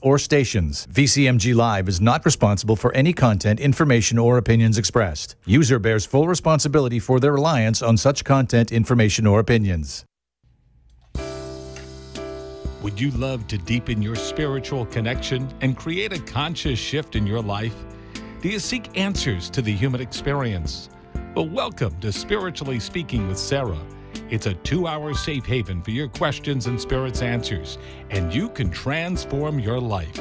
or stations. VCMG Live is not responsible for any content, information, or opinions expressed. User bears full responsibility for their reliance on such content, information, or opinions. Would you love to deepen your spiritual connection and create a conscious shift in your life? Do you seek answers to the human experience? Well, welcome to Spiritually Speaking with Sarah. It's a 2-hour safe haven for your questions and spirit's answers, and you can transform your life.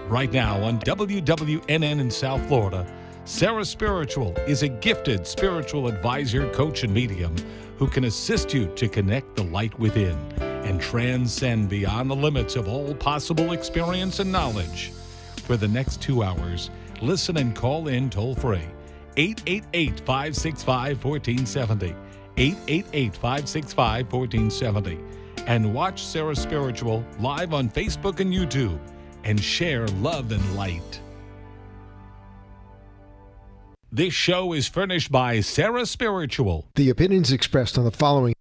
Right now on WWNN in South Florida, Sarah Spiritual is a gifted spiritual advisor, coach, and medium who can assist you to connect the light within and transcend beyond the limits of all possible experience and knowledge. For the next 2 hours, listen and call in toll-free, 888-565-1470. 888-565-1470, and watch Sarah Spiritual live on Facebook and YouTube, and share love and light. This show is furnished by Sarah Spiritual. The opinions expressed on the following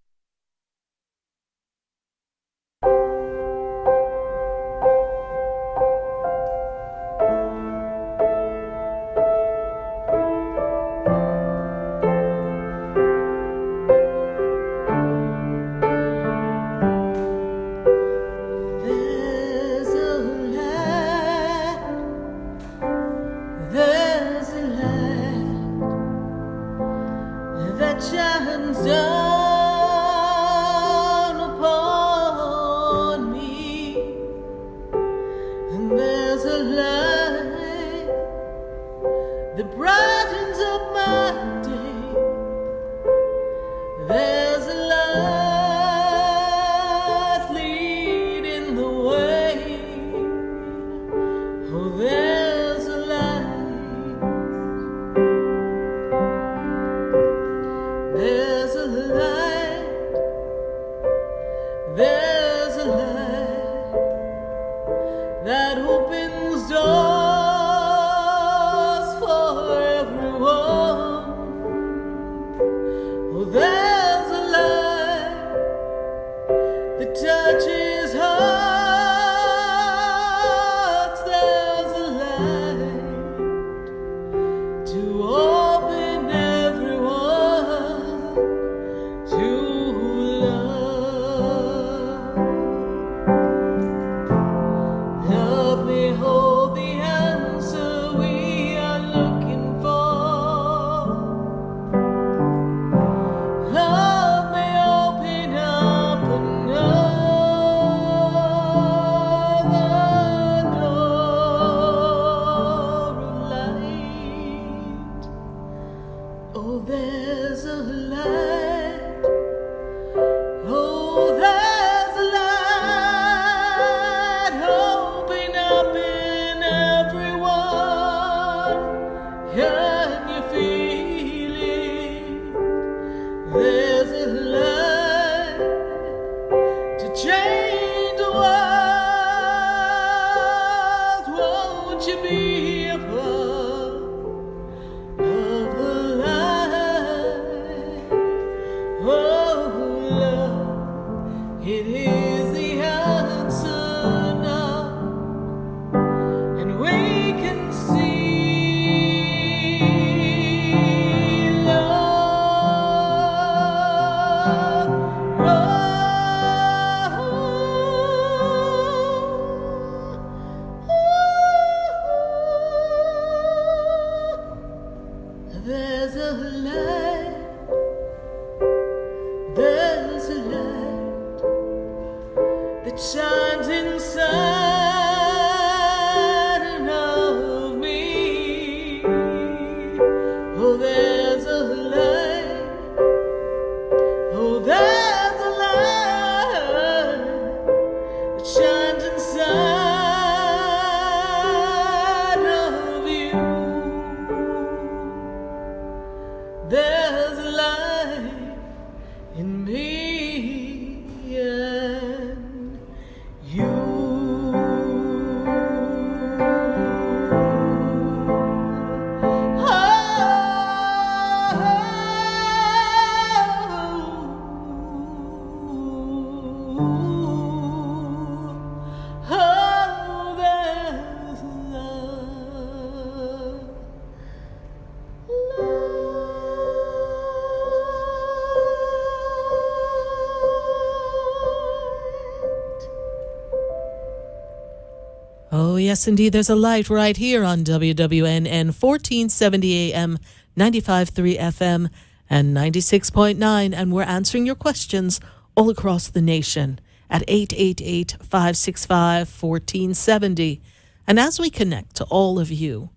Oh, yes, indeed. There's a light right here on WWNN 1470 AM, 95.3 FM, and 96.9. And we're answering your questions all across the nation at 888-565-1470. And as we connect to all of you,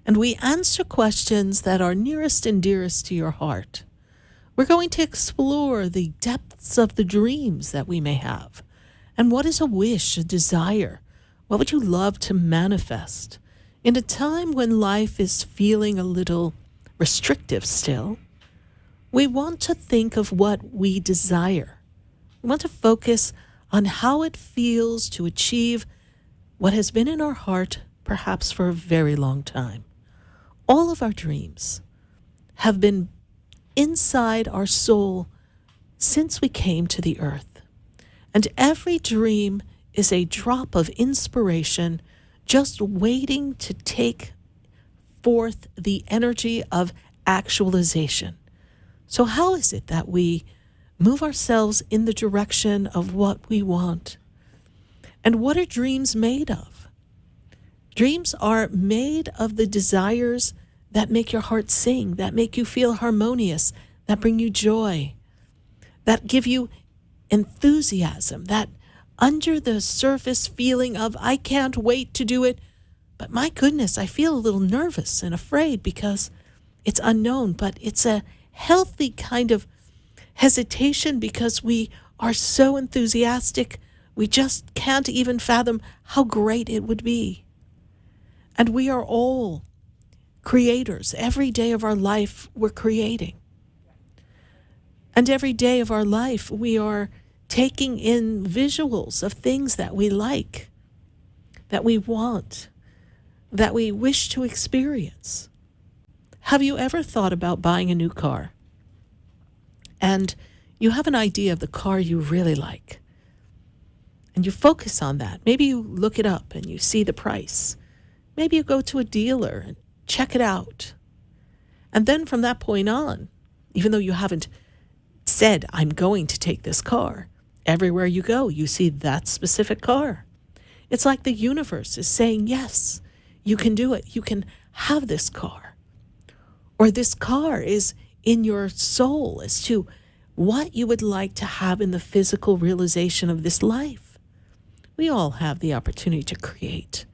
and we answer questions that are nearest and dearest to your heart, we're going to explore the depths of the dreams that we may have. And what is a wish, a desire? What would you love to manifest? In a time when life is feeling a little restrictive still, we want to think of what we desire. We want to focus on how it feels to achieve what has been in our heart perhaps for a very long time. All of our dreams have been inside our soul since we came to the earth. And every dream is a drop of inspiration just waiting to take forth the energy of actualization. So how is it that we move ourselves in the direction of what we want? And what are dreams made of? Dreams are made of the desires that make your heart sing, that make you feel harmonious, that bring you joy, that give you enthusiasm, that under the surface feeling of, I can't wait to do it, but my goodness, I feel a little nervous and afraid because it's unknown, but it's a healthy kind of hesitation because we are so enthusiastic, we just can't even fathom how great it would be. And we are all creators. Every day of our life, we're creating. And every day of our life, we are taking in visuals of things that we like, that we want, that we wish to experience. Have you ever thought about buying a new car? And you have an idea of the car you really like. And you focus on that. Maybe you look it up and you see the price. Maybe you go to a dealer and check it out. And then from that point on, even though you haven't said, I'm going to take this car, everywhere you go, you see that specific car. It's like the universe is saying, yes, you can do it. You can have this car. Or this car is in your soul as to what you would like to have in the physical realization of this life. We all have the opportunity to create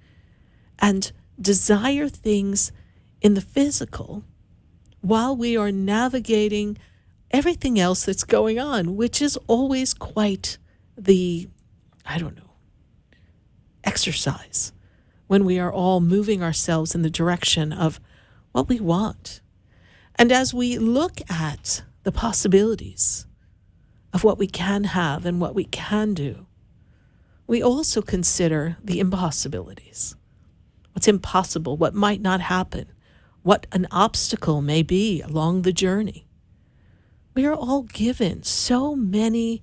and desire things in the physical while we are navigating everything else that's going on, which is always quite the, exercise when we are all moving ourselves in the direction of what we want. And as we look at the possibilities of what we can have and what we can do, we also consider the impossibilities. What's impossible, what might not happen, what an obstacle may be along the journey. We are all given so many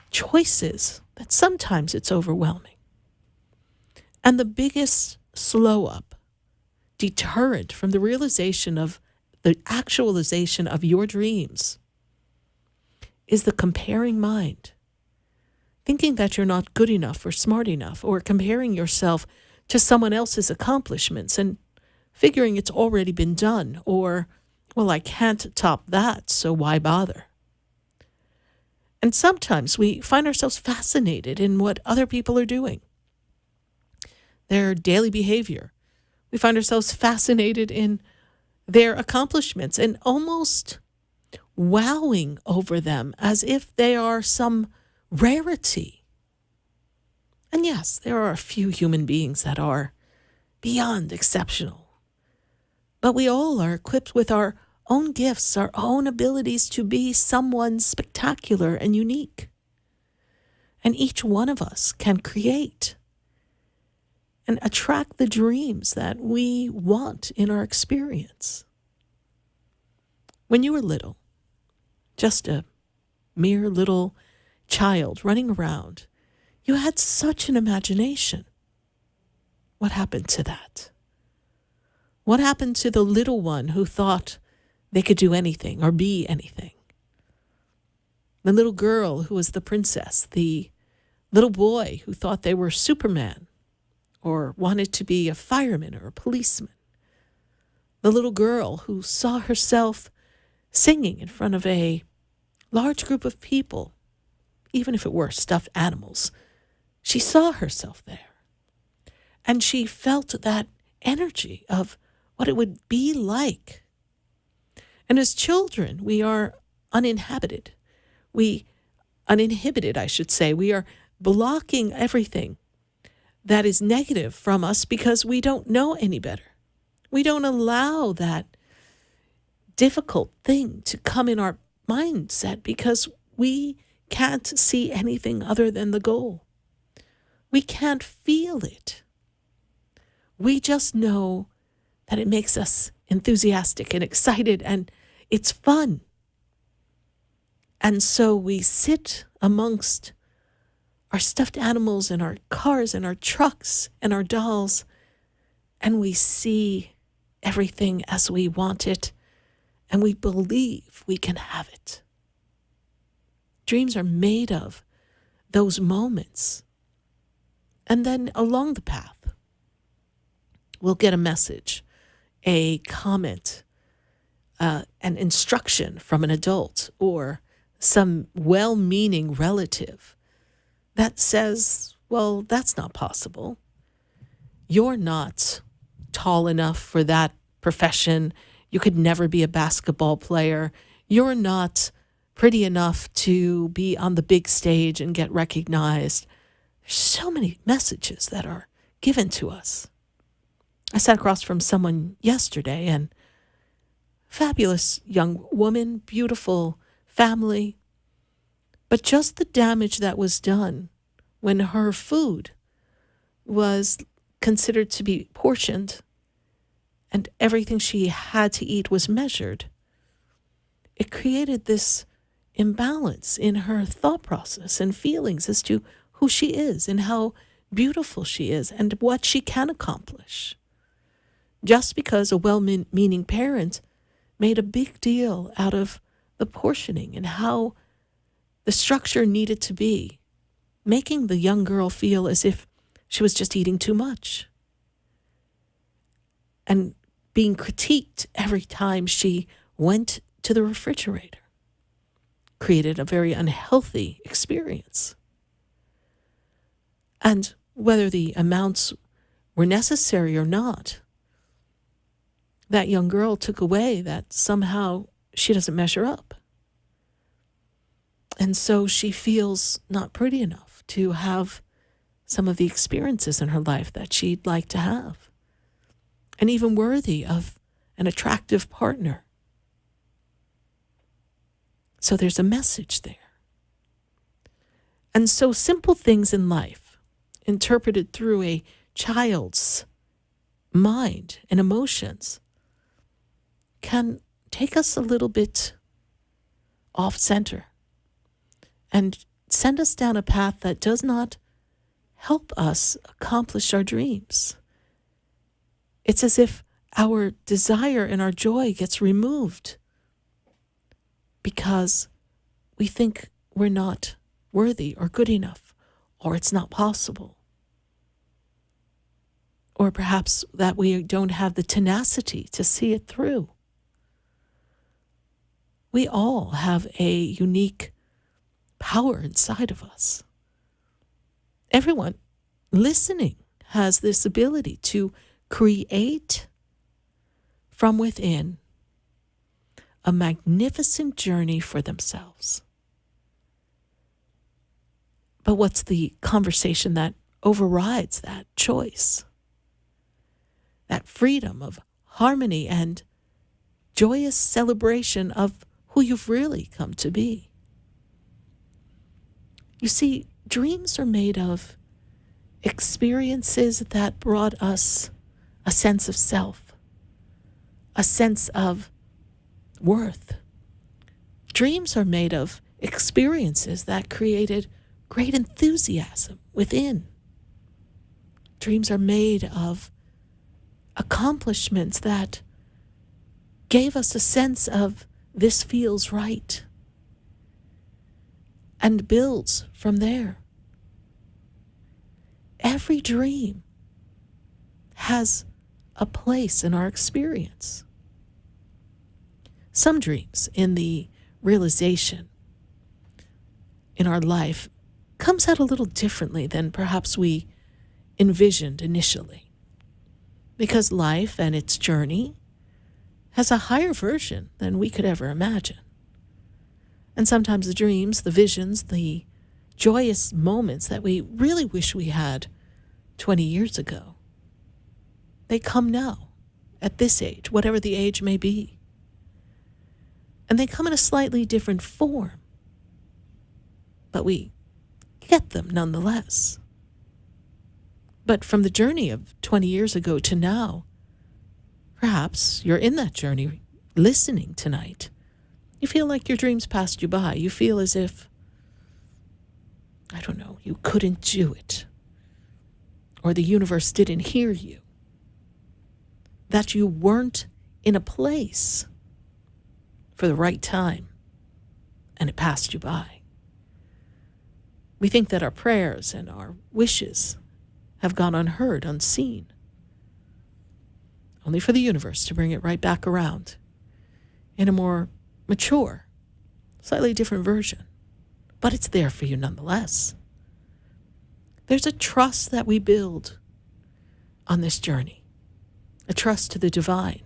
choices that sometimes it's overwhelming. And the biggest slow up, deterrent from the realization of the actualization of your dreams is the comparing mind. Thinking that you're not good enough or smart enough, or comparing yourself to someone else's accomplishments and figuring it's already been done, or, well, I can't top that, so why bother? And sometimes we find ourselves fascinated in what other people are doing, their daily behavior. We find ourselves fascinated in their accomplishments and almost wowing over them as if they are some rarity. And yes, there are a few human beings that are beyond exceptional. But we all are equipped with our own gifts, our own abilities to be someone spectacular and unique. And each one of us can create and attract the dreams that we want in our experience. When you were little, just a mere little child running around, you had such an imagination. What happened to that? What happened to the little one who thought they could do anything or be anything? The little girl who was the princess, the little boy who thought they were Superman or wanted to be a fireman or a policeman. The little girl who saw herself singing in front of a large group of people, even if it were stuffed animals. She saw herself there. And she felt that energy of what it would be like. And as children, we are uninhibited, I should say. We are blocking everything that is negative from us because we don't know any better. We don't allow that difficult thing to come in our mindset because we can't see anything other than the goal. We can't feel it. We just know that it makes us enthusiastic and excited and it's fun. And so we sit amongst our stuffed animals and our cars and our trucks and our dolls, and we see everything as we want it, and we believe we can have it. Dreams are made of those moments. And then along the path, we'll get a message, a comment, an instruction from an adult or some well-meaning relative that says, well, that's not possible. You're not tall enough for that profession. You could never be a basketball player. You're not pretty enough to be on the big stage and get recognized. There's so many messages that are given to us. I sat across from someone yesterday, and fabulous young woman, beautiful family, but just the damage that was done when her food was considered to be portioned and everything she had to eat was measured. It created this imbalance in her thought process and feelings as to who she is and how beautiful she is and what she can accomplish. Just because a well-meaning parent made a big deal out of the portioning and how the structure needed to be, making the young girl feel as if she was just eating too much and being critiqued every time she went to the refrigerator. Created a very unhealthy experience. And whether the amounts were necessary or not, that young girl took away that somehow she doesn't measure up. And so she feels not pretty enough to have some of the experiences in her life that she'd like to have, and even worthy of an attractive partner. So there's a message there. And so simple things in life, interpreted through a child's mind and emotions, can take us a little bit off center and send us down a path that does not help us accomplish our dreams. It's as if our desire and our joy gets removed because we think we're not worthy or good enough, or it's not possible. Or perhaps that we don't have the tenacity to see it through. We all have a unique power inside of us. Everyone listening has this ability to create from within a magnificent journey for themselves. But what's the conversation that overrides that choice? That freedom of harmony and joyous celebration of who you've really come to be. You see, dreams are made of experiences that brought us a sense of self, a sense of worth. Dreams are made of experiences that created great enthusiasm within. Dreams are made of accomplishments that gave us a sense of this feels right, and builds from there. Every dream has a place in our experience. Some dreams in the realization in our life comes out a little differently than perhaps we envisioned initially, because life and its journey has a higher version than we could ever imagine. And sometimes the dreams, the visions, the joyous moments that we really wish we had 20 years ago, they come now, at this age, whatever the age may be. And they come in a slightly different form, but we get them nonetheless. But from the journey of 20 years ago to now, perhaps you're in that journey listening tonight. You feel like your dreams passed you by. You feel as if, I don't know, you couldn't do it, or the universe didn't hear you, that you weren't in a place for the right time, and it passed you by. We think that our prayers and our wishes have gone unheard, unseen, only for the universe to bring it right back around in a more mature, slightly different version. But it's there for you nonetheless. There's a trust that we build on this journey, a trust to the divine,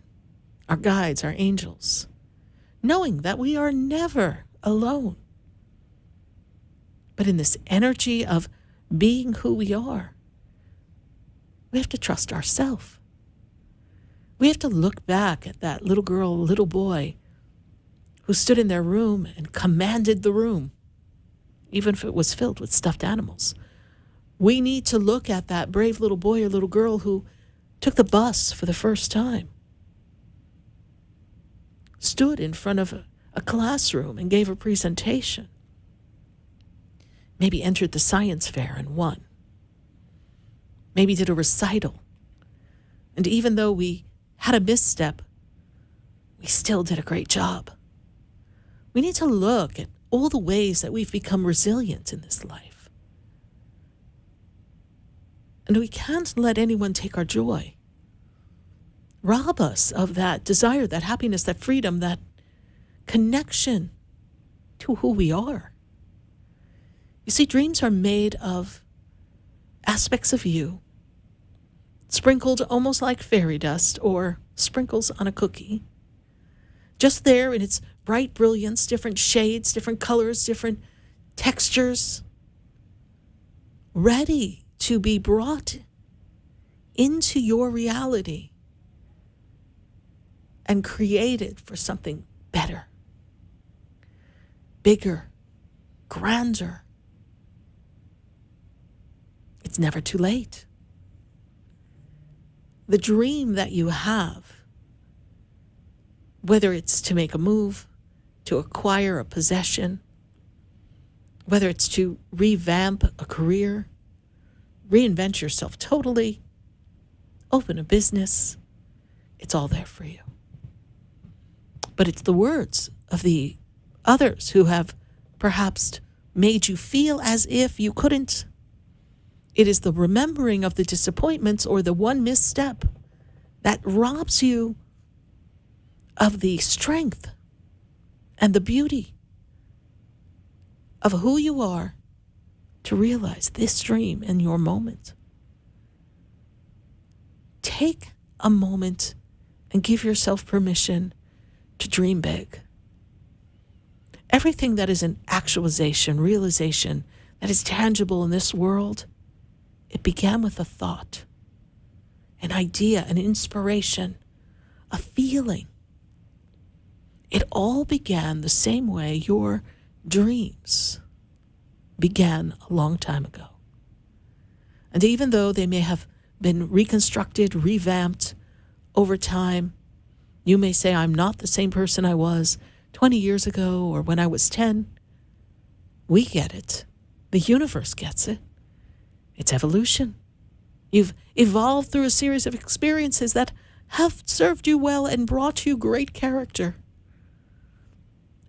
our guides, our angels, knowing that we are never alone. But in this energy of being who we are, we have to trust ourselves. We have to look back at that little girl, little boy who stood in their room and commanded the room, even if it was filled with stuffed animals. We need to look at that brave little boy or little girl who took the bus for the first time, stood in front of a classroom and gave a presentation, maybe entered the science fair and won, maybe did a recital. And even though we had a misstep, we still did a great job. We need to look at all the ways that we've become resilient in this life. And we can't let anyone take our joy, rob us of that desire, that happiness, that freedom, that connection to who we are. You see, dreams are made of aspects of you, sprinkled almost like fairy dust or sprinkles on a cookie, just there in its bright brilliance, different shades, different colors, different textures, ready to be brought into your reality and created for something better, bigger, grander. It's never too late. The dream that you have, whether it's to make a move, to acquire a possession, whether it's to revamp a career, reinvent yourself totally, open a business, it's all there for you. But it's the words of the others who have perhaps made you feel as if you couldn't. It is the remembering of the disappointments or the one misstep that robs you of the strength and the beauty of who you are to realize this dream in your moment. Take a moment and give yourself permission to dream big. Everything that is an actualization, realization, that is tangible in this world, it began with a thought, an idea, an inspiration, a feeling. It all began the same way your dreams began a long time ago. And even though they may have been reconstructed, revamped over time, you may say, I'm not the same person I was 20 years ago or when I was 10. We get it. The universe gets it. It's evolution. You've evolved through a series of experiences that have served you well and brought you great character.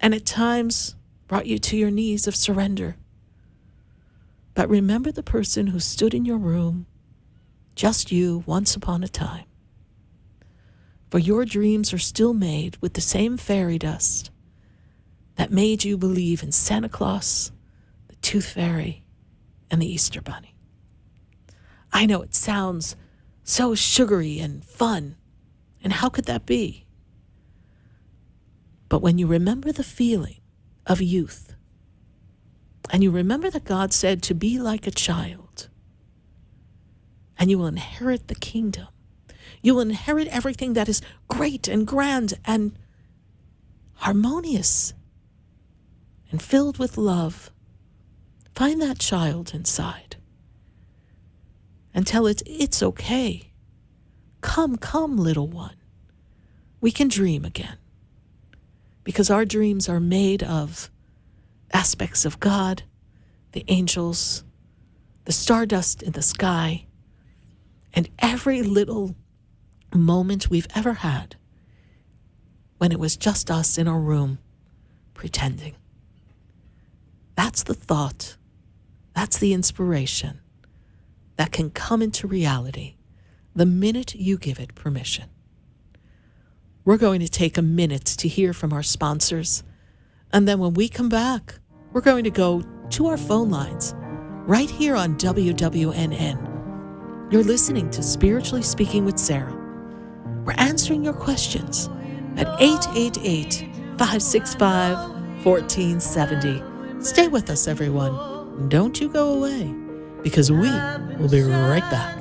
And at times brought you to your knees of surrender. But remember the person who stood in your room just you once upon a time. For your dreams are still made with the same fairy dust that made you believe in Santa Claus, the Tooth Fairy, and the Easter Bunny. I know it sounds so sugary and fun, and how could that be? But when you remember the feeling of youth, and you remember that God said to be like a child, and you will inherit the kingdom, you will inherit everything that is great and grand and harmonious and filled with love. Find that child inside and tell it, it's okay. Come, little one. We can dream again. Because our dreams are made of aspects of God, the angels, the stardust in the sky, and every little moment we've ever had when it was just us in our room pretending. That's the thought, that's the inspiration that can come into reality the minute you give it permission. We're going to take a minute to hear from our sponsors, and then when we come back, we're going to go to our phone lines right here on WWNN. You're listening to Spiritually Speaking with Sarah. We're answering your questions at 888-565-1470. Stay with us, everyone. Don't you go away, because we will be right back.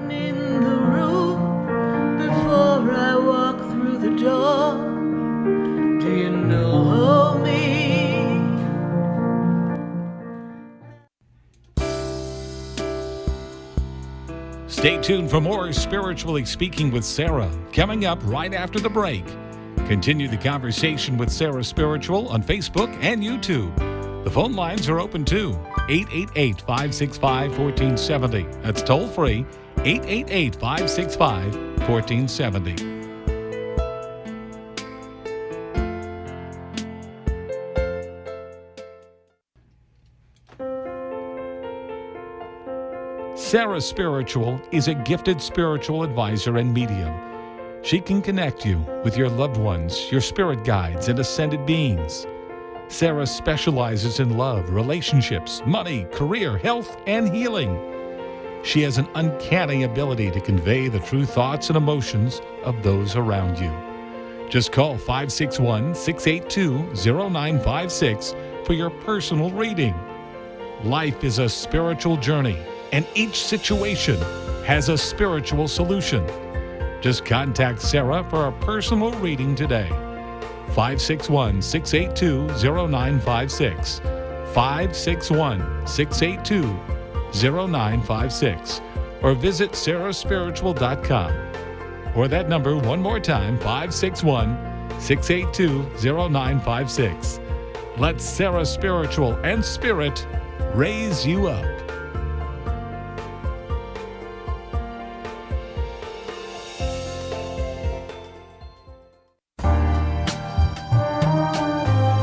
In the room before I walk through the door, do you know me? Stay tuned for more Spiritually Speaking with Sarah, coming up right after the break. Continue the conversation with Sarah Spiritual on Facebook and YouTube. The phone lines are open too. 888-565-1470. That's toll free. 888-565-1470. Sarah Spiritual is a gifted spiritual advisor and medium. She can connect you with your loved ones, your spirit guides, and ascended beings. Sarah specializes in love, relationships, money, career, health, and healing. She has an uncanny ability to convey the true thoughts and emotions of those around you. Just call 561-682-0956 for your personal reading. Life is a spiritual journey, and each situation has a spiritual solution. Just contact Sarah for a personal reading today. 561-682-0956. 561-682-0956. Or visit sarahspiritual.com. Or that number one more time, 561-682-0956. Let Sarah Spiritual and Spirit raise you up.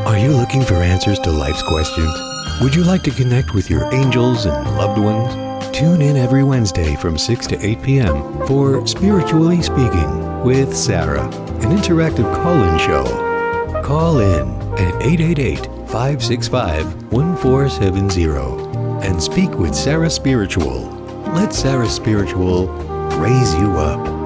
Are you looking for answers to life's questions? Would you like to connect with your angels and loved ones? Tune in every Wednesday from 6 to 8 p.m. for Spiritually Speaking with Sarah, an interactive call-in show. Call in at 888-565-1470 and speak with Sarah Spiritual. Let Sarah Spiritual raise you up.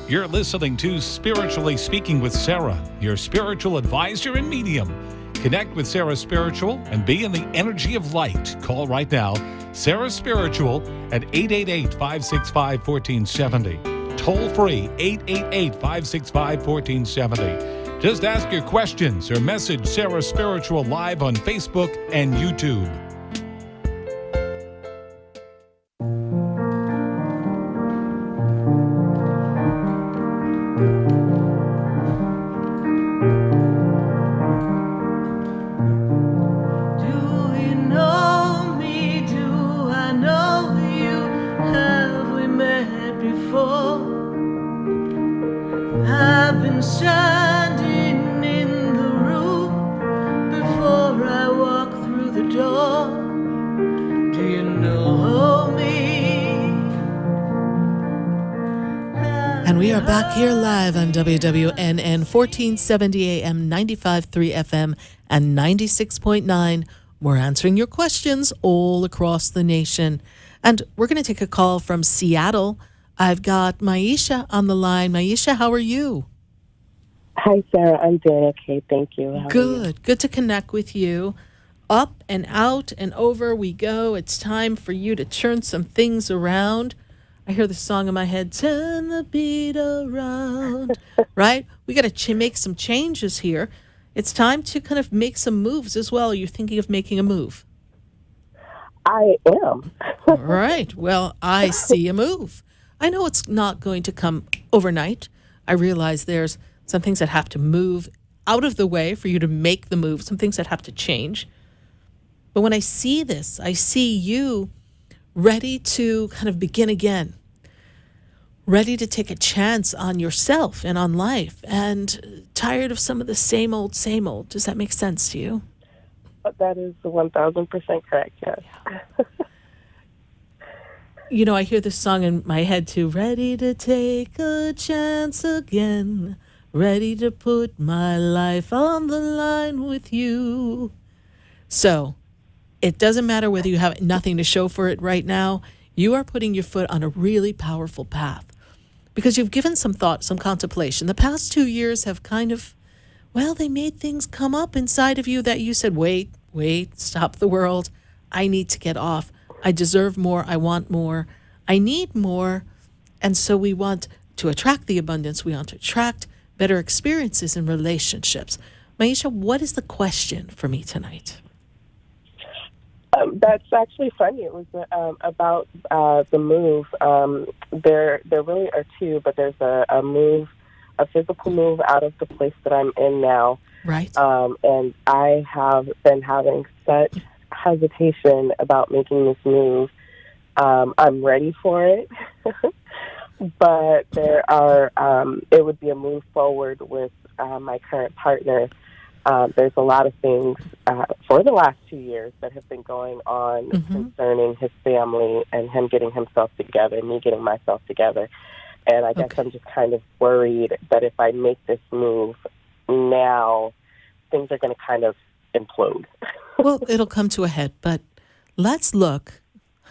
You're listening to Spiritually Speaking with Sarah, your spiritual advisor and medium. Connect with Sarah Spiritual and be in the energy of light. Call right now, Sarah Spiritual at 888-565-1470. Toll free, 888-565-1470. Just ask your questions or message Sarah Spiritual live on Facebook and YouTube. I've been standing in the room before I walk through the door. Do you know me? And we are back here live on WWNN 1470 AM, 95.3 FM, and 96.9. We're answering your questions all across the nation. And we're going to take a call from Seattle. I've got Maisha on the line. Maisha, how are you? Hi, Sarah. I'm doing okay. Thank you. How are you? Good. Good to connect with you. Up and out and over we go. It's time for you to turn some things around. I hear the song in my head, turn the beat around, right? We got to make some changes here. It's time to kind of make some moves as well. You're thinking of making a move. I am. All right. Well, I see a move. I know it's not going to come overnight. I realize there's some things that have to move out of the way for you to make the move, some things that have to change. But when I see this, I see you ready to kind of begin again, ready to take a chance on yourself and on life, and tired of some of the same old, same old. Does that make sense to you? That is 1,000% correct, yes. You know, I hear this song in my head too. Ready to take a chance again, ready to put my life on the line with you. So it doesn't matter whether you have nothing to show for it right now. You are putting your foot on a really powerful path because you've given some thought, some contemplation. The past 2 years have kind of, well, they made things come up inside of you that you said, wait, stop the world. I need to get off. I deserve more. I want more. I need more. And so we want to attract the abundance. We want to attract better experiences in relationships. Maisha, what is the question for me tonight? That's actually funny. It was about the move. There really are two, but there's a move, a physical move out of the place that I'm in now. Right. And I have been having such hesitation about making this move. I'm ready for it, but there are. It would be a move forward with my current partner. There's a lot of things for the last 2 years that have been going on concerning his family and him getting himself together, me getting myself together. And I guess I'm just kind of worried that if I make this move now, things are going to kind of implode. Well, it'll come to a head, but let's look.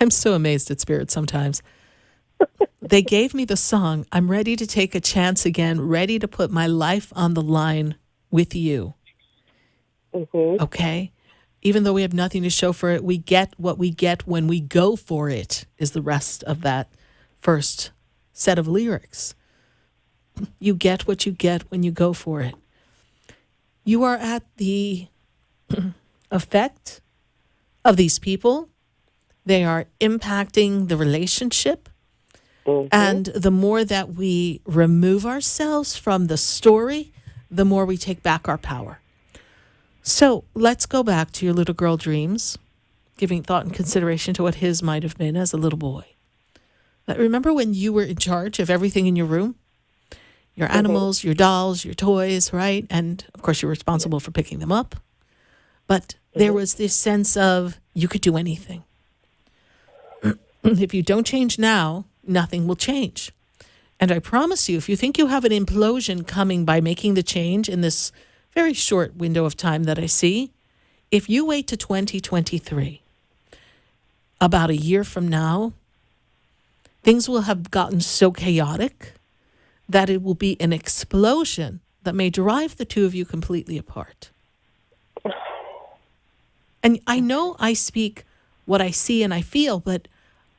I'm so amazed at Spirit sometimes. They gave me the song, I'm ready to take a chance again, ready to put my life on the line with you. Mm-hmm. Okay? Even though we have nothing to show for it, we get what we get when we go for it, is the rest of that first set of lyrics. You get what you get when you go for it. You are at the effect of these people. They are impacting the relationship. Mm-hmm. And the more that we remove ourselves from the story, the more we take back our power. So let's go back to your little girl dreams, giving thought and consideration to what his might have been as a little boy. But remember when you were in charge of everything in your room? Your animals, your dolls, your toys, right? And of course, you're responsible for picking them up. But there was this sense of you could do anything. If you don't change now, nothing will change. And I promise you, if you think you have an implosion coming by making the change in this very short window of time that I see, if you wait to 2023, about a year from now, things will have gotten so chaotic that it will be an explosion that may drive the two of you completely apart. And I know I speak what I see and I feel, but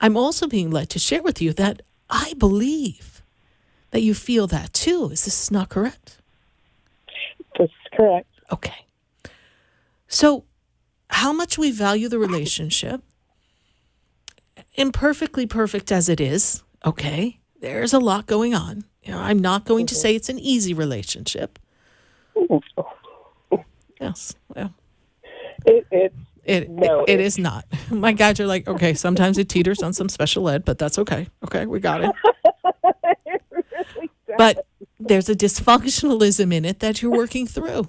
I'm also being led to share with you that I believe that you feel that too. Is this not correct? That's correct. Okay. So how much we value the relationship, imperfectly perfect as it is, okay, there's a lot going on. You know, I'm not going to say it's an easy relationship. Yes, well. It is not. My guys are like, okay, sometimes it teeters on some special ed, but that's okay. Okay, we got it. It really does. But there's a dysfunctionalism in it that you're working through.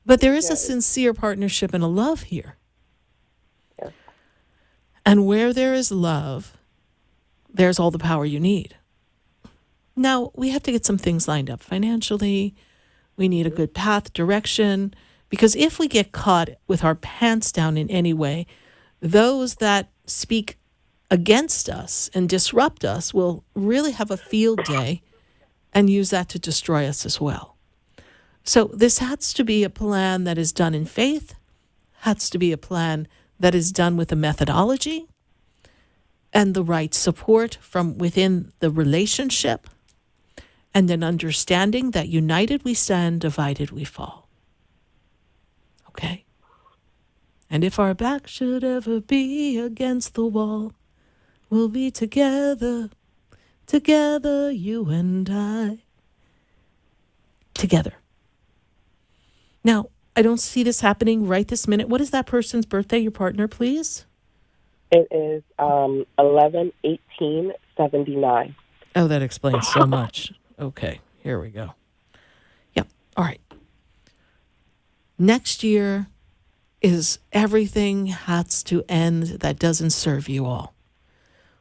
But there is a sincere partnership and a love here. Yes. And where there is love, there's all the power you need. Now, we have to get some things lined up financially. We need a good path, direction, because if we get caught with our pants down in any way, those that speak against us and disrupt us will really have a field day and use that to destroy us as well. So this has to be a plan that is done in faith, has to be a plan that is done with a methodology and the right support from within the relationship, and an understanding that united we stand, divided we fall. Okay? And if our back should ever be against the wall, we'll be together, together, you and I. Together. Now, I don't see this happening right this minute. What is that person's birthday, your partner, please? It is 11/18/79. Oh, that explains so much. Okay, here we go. Yep, all right. Next year is everything has to end that doesn't serve you all.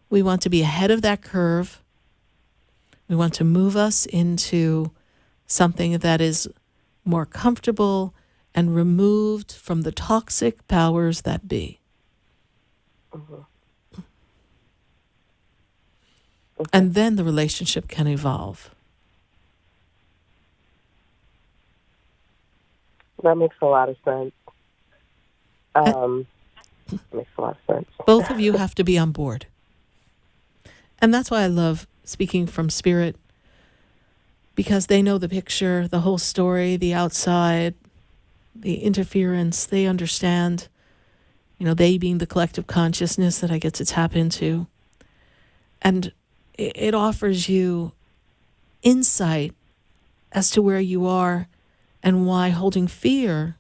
We want to be ahead of that curve. We want to move us into something that is more comfortable and removed from the toxic powers that be. Mm-hmm. And then the relationship can evolve. That makes a lot of sense. Makes a lot of sense. Both of you have to be on board. And that's why I love speaking from spirit, because they know the picture, the whole story, the outside, the interference. They understand, they being the collective consciousness that I get to tap into. And it offers you insight as to where you are and why holding fear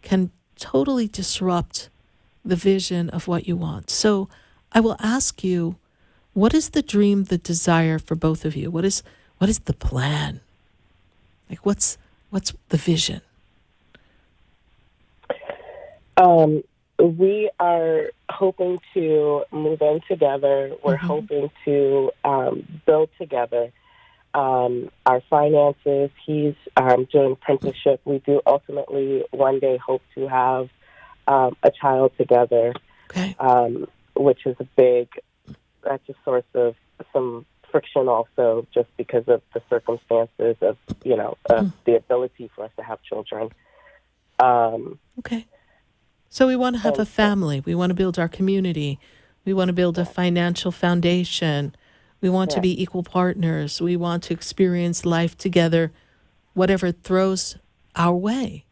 can totally disrupt the vision of what you want. So I will ask you, what is the dream, the desire for both of you? What is the plan? Like, what's the vision? We are hoping to move in together. We're hoping to build together. Our finances, he's doing apprenticeship. We do ultimately one day hope to have a child together, Okay. Which is that's a source of some friction also, just because of the circumstances of, the ability for us to have children. Okay. So we want to have a family. We want to build our community. We want to build a financial foundation. We want to be equal partners. We want to experience life together, whatever it throws our way.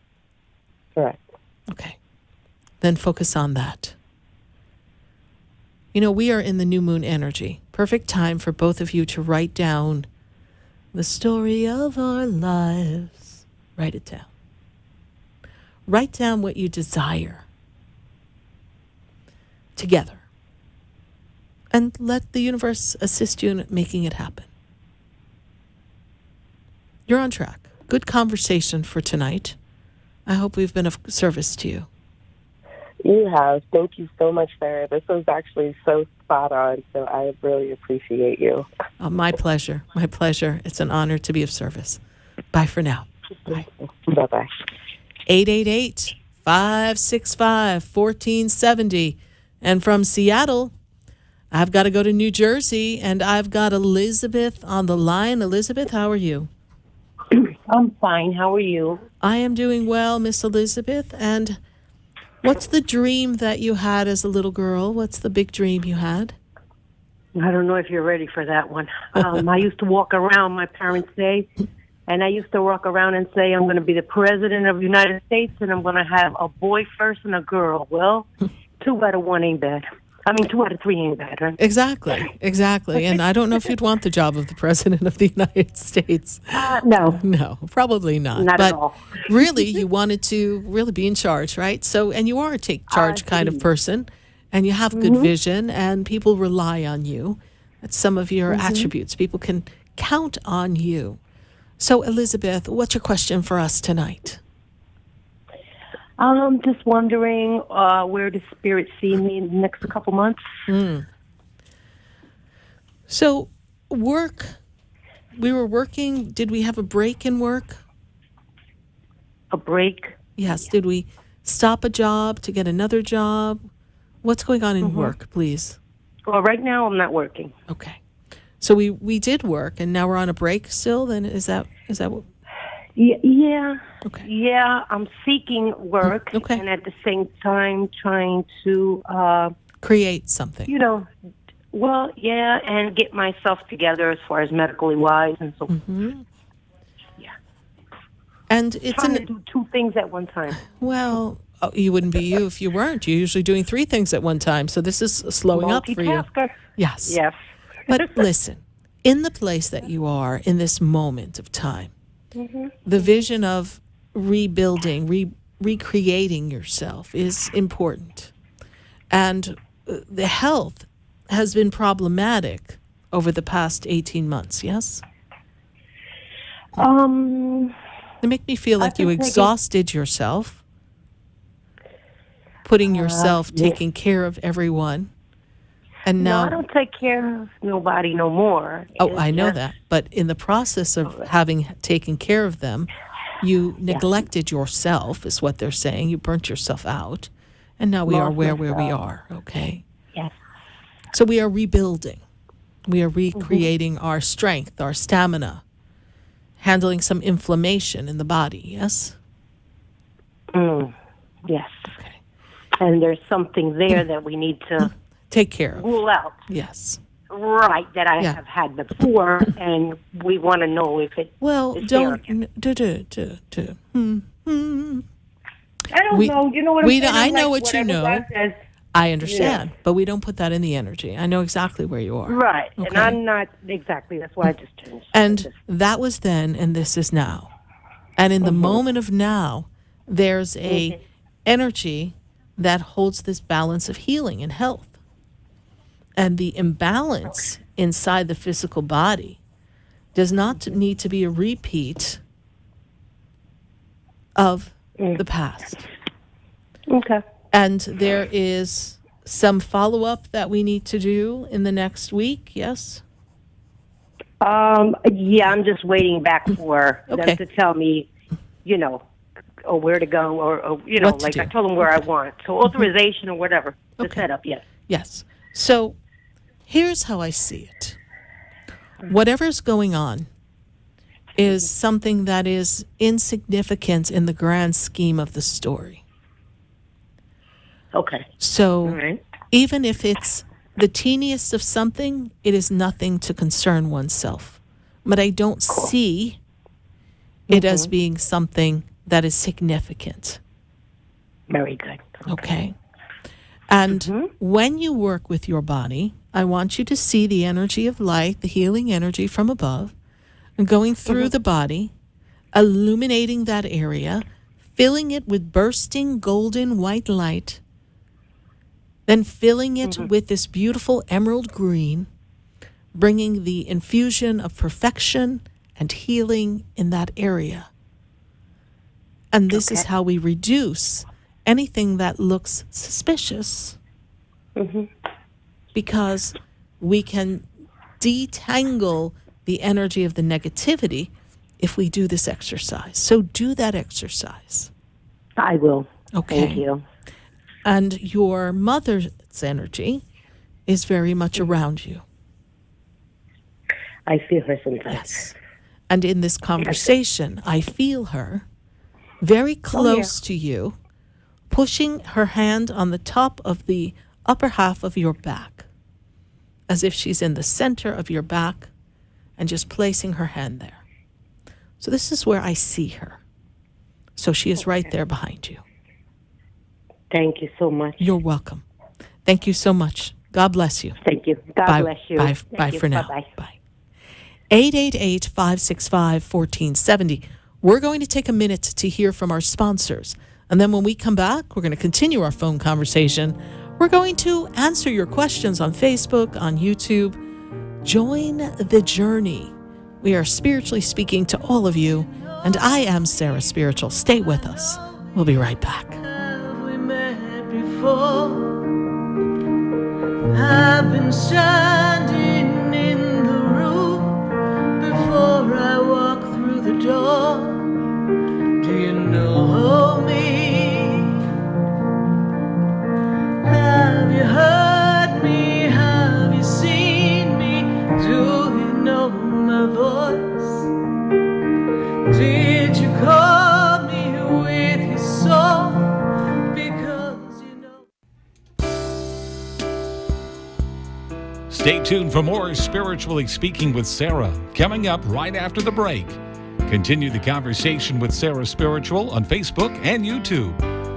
Correct. Okay. Then focus on that. We are in the new moon energy. Perfect time for both of you to write down the story of our lives. Write it down. Write down what you desire together. And let the universe assist you in making it happen. You're on track. Good conversation for tonight. I hope we've been of service to you. You have. Thank you so much, Sarah. This was actually so spot on, so I really appreciate you. Oh, my pleasure. My pleasure. It's an honor to be of service. Bye for now. Bye. Bye-bye. 888-565-1470. And from Seattle, I've got to go to New Jersey, and I've got Elizabeth on the line. Elizabeth, how are you? I'm fine. How are you? I am doing well, Miss Elizabeth. And what's the dream that you had as a little girl? What's the big dream you had? I don't know if you're ready for that one. I used to walk around, my parents say, and I used to walk around and say, I'm going to be the president of the United States, and I'm going to have a boy first and a girl. Well, 2 out of 1 ain't bad. 2 out of 3 ain't bad, right? Exactly. And I don't know if you'd want the job of the president of the United States. No. No, probably not. Not but at all. really, you wanted to really be in charge, right? So, and you are a take charge kind of person, and you have good vision, and people rely on you. That's some of your attributes. People can count on you. So, Elizabeth, what's your question for us tonight? Just wondering where does Spirit see me in the next couple months? So, work. We were working. Did we have a break in work? A break? Yes. Did we stop a job to get another job? What's going on in work, please? Well, right now I'm not working. Okay. So we did work, and now we're on a break still? Then is that what? Yeah. Okay. Yeah, I'm seeking work, Okay. and at the same time trying to, Create something. and get myself together as far as medically wise and so. Yeah. And it's Trying to do two things at one time. well, you wouldn't be you if you weren't. You're usually doing three things at one time. So this is slowing up for you. Multitasker. Yes. Yes. But listen, in the place that you are in this moment of time, the vision of rebuilding, recreating yourself is important. And the health has been problematic over the past 18 months, yes? They make me feel like you exhausted yourself, putting yourself, taking care of everyone. And now, No, I don't take care of nobody no more. Oh, I know that. But in the process of having taken care of them, you neglected yourself, is what they're saying. You burnt yourself out. And now we are where we are, okay? Yes. So we are rebuilding. We are recreating our strength, our stamina, handling some inflammation in the body, yes? Yes. Okay. And there's something there that we need to Take care of. rule out. Yes. Right, that I have had before, and we want to know if it Well, is don't... there again. I don't know. You know what I'm saying? I know Like, what you whatever know. God says. I understand, but we don't put that in the energy. I know exactly where you are. Right, and Okay. I'm not exactly. That's why I just changed. And that was then, and this is now. And in the moment of now, there's a energy that holds this balance of healing and health. And the imbalance inside the physical body does not need to be a repeat of the past. Okay. And there is some follow-up that we need to do in the next week, yes? Yeah, I'm just waiting back for Okay. them to tell me, or where to go, or What to like do. I told them where I want. So authorization or whatever. The Okay. setup, yes. Yes. So here's how I see it. Whatever's going on is something that is insignificant in the grand scheme of the story. Okay. So All right. even if it's the teeniest of something, it is nothing to concern oneself. But I don't see it as being something that is significant. Very good. Okay. And when you work with your body, I want you to see the energy of light, the healing energy from above, and going through the body, illuminating that area, filling it with bursting golden white light, then filling it with this beautiful emerald green, bringing the infusion of perfection and healing in that area. And this is how we reduce anything that looks suspicious, because we can detangle the energy of the negativity if we do this exercise. So do that exercise. I will. Okay. Thank you. And your mother's energy is very much around you. I feel her sometimes. Yes. And in this conversation, I feel her very close to you, pushing her hand on the top of the upper half of your back, as if she's in the center of your back, and just placing her hand there. So this is where I see her. So she is right there behind you. Thank you so much. You're welcome. Thank you so much. God bless you. Thank you. God Bye. bless you. Bye, Thank bye you. for now. Bye-bye. Bye. 888-565-1470. We're going to take a minute to hear from our sponsors. And then when we come back, we're going to continue our phone conversation. We're going to answer your questions on Facebook, on YouTube. Join the journey. We are spiritually speaking to all of you, and I am Sarah Spiritual. Stay with us. We'll be right back. Have we met before? I've been standing in the room before I walk through the door. Do you know me? Have you heard me? Have you seen me? Do you know my voice? Did you call me with your soul? Because you know. Stay tuned for more Spiritually Speaking with Sarah, coming up right after the break. Continue the conversation with Sarah Spiritual on Facebook and YouTube.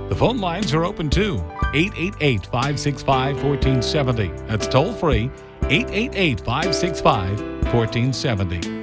The phone lines are open too. 888-565-1470. That's toll free. 888-565-1470.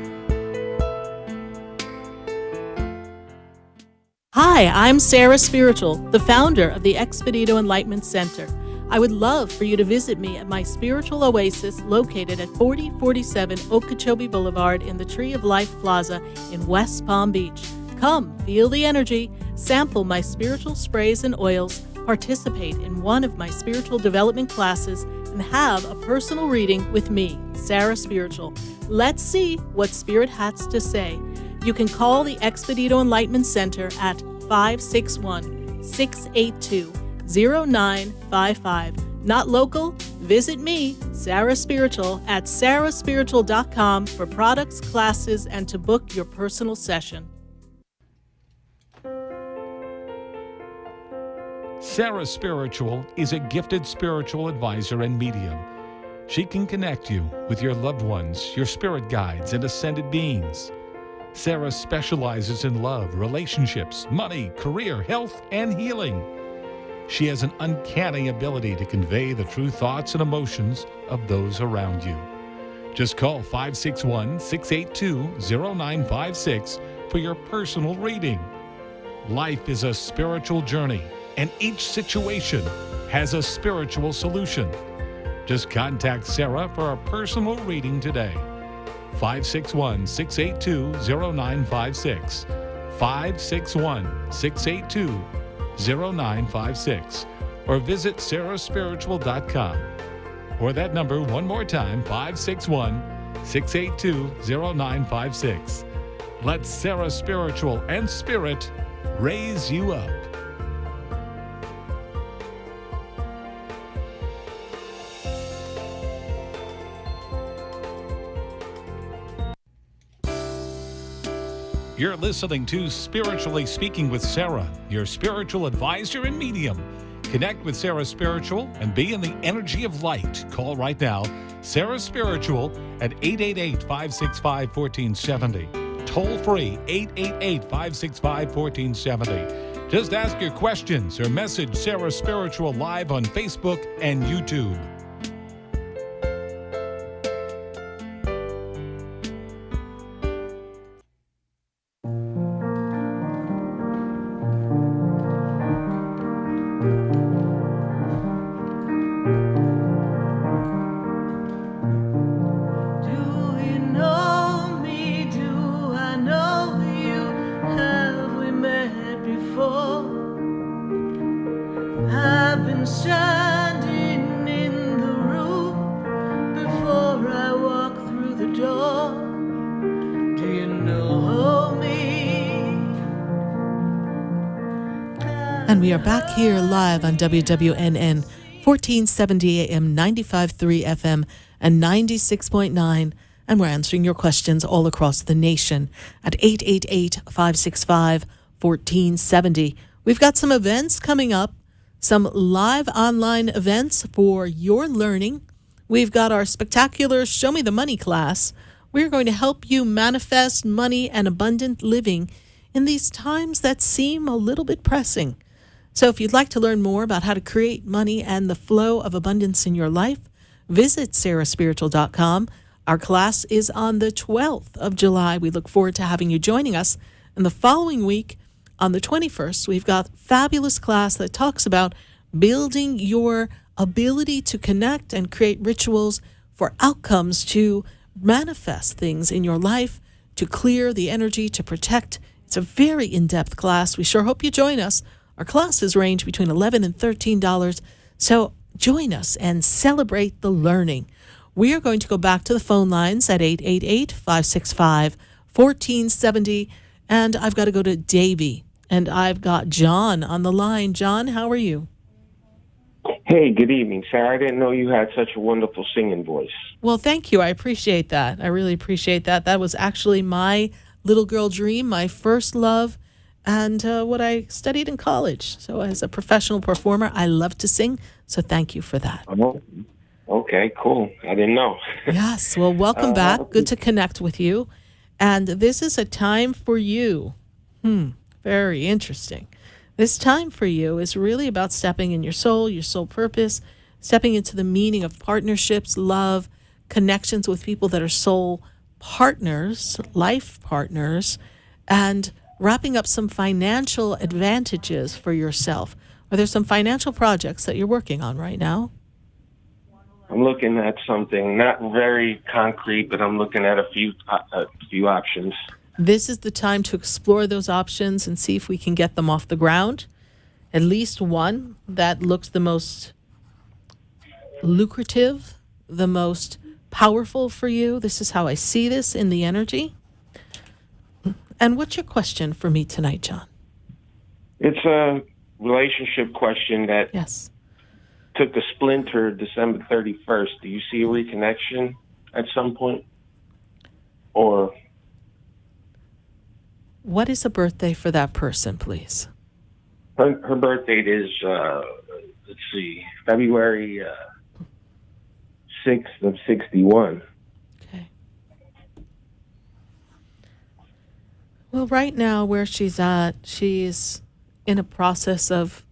Hi, I'm Sarah Spiritual, the founder of the Expedito Enlightenment Center. I would love for you to visit me at my spiritual oasis located at 4047 Okeechobee Boulevard in the Tree of Life Plaza in West Palm Beach. Come, feel the energy, sample my spiritual sprays and oils, participate in one of my spiritual development classes, and have a personal reading with me, Sarah Spiritual. Let's see what Spirit has to say. You can call the Expedito Enlightenment Center at 561-682-0955. Not local? Visit me, Sarah Spiritual, at sarahspiritual.com for products, classes, and to book your personal session. Sarah Spiritual is a gifted spiritual advisor and medium. She can connect you with your loved ones, your spirit guides, and ascended beings. Sarah specializes in love, relationships, money, career, health, and healing. She has an uncanny ability to convey the true thoughts and emotions of those around you. Just call 561-682-0956 for your personal reading. Life is a spiritual journey, and each situation has a spiritual solution. Just contact Sarah for a personal reading today. 561-682-0956. 561-682-0956. Or visit sarahspiritual.com. Or that number one more time, 561-682-0956. Let Sarah Spiritual and Spirit raise you up. You're listening to Spiritually Speaking with Sarah, your spiritual advisor and medium. Connect with Sarah Spiritual and be in the energy of light. Call right now, Sarah Spiritual at 888-565-1470. Toll free, 888-565-1470. Just ask your questions or message Sarah Spiritual live on Facebook and YouTube. And we are back here live on WWNN, 1470 AM, 95.3 FM, and 96.9. And we're answering your questions all across the nation at 888-565-1470. We've got some events coming up, some live online events for your learning. We've got our spectacular Show Me the Money class. We're going to help you manifest money and abundant living in these times that seem a little bit pressing. So if you'd like to learn more about how to create money and the flow of abundance in your life, visit sarahspiritual.com. Our class is on the 12th of July. We look forward to having you joining us. And the following week, on the 21st, we've got a fabulous class that talks about building your ability to connect and create rituals for outcomes to manifest things in your life to clear the energy, to protect. It's a very in-depth class. We sure hope you join us. Our classes range between $11 and $13. So join us and celebrate the learning. We are going to go back to the phone lines at 888-565-1470. And I've got to go to Davy. And I've got John on the line. John, how are you? Hey, good evening, Sarah. I didn't know you had such a wonderful singing voice. Well, thank you. I appreciate that. I really appreciate that. That was actually my little girl dream, my first love, and what I studied in college. So as a professional performer, I love to sing. So thank you for that. Oh, okay, cool. I didn't know. Yes. Well, welcome back. Good to connect with you. And this is a time for you. Very interesting. This time for you is really about stepping in your soul purpose, stepping into the meaning of partnerships, love, connections with people that are soul partners, life partners, and wrapping up some financial advantages for yourself. Are there some financial projects that you're working on right now? I'm looking at something not very concrete, but I'm looking at a few options. This is the time to explore those options and see if we can get them off the ground. At least one that looks the most lucrative, the most powerful for you. This is how I see this in the energy. And what's your question for me tonight, John? It's a relationship question that took a splinter December 31st. Do you see a reconnection at some point? Or... what is a birthday for that person, please? Her birth date is, February 6th of 61. Okay. Well, right now where she's at, she's in a process of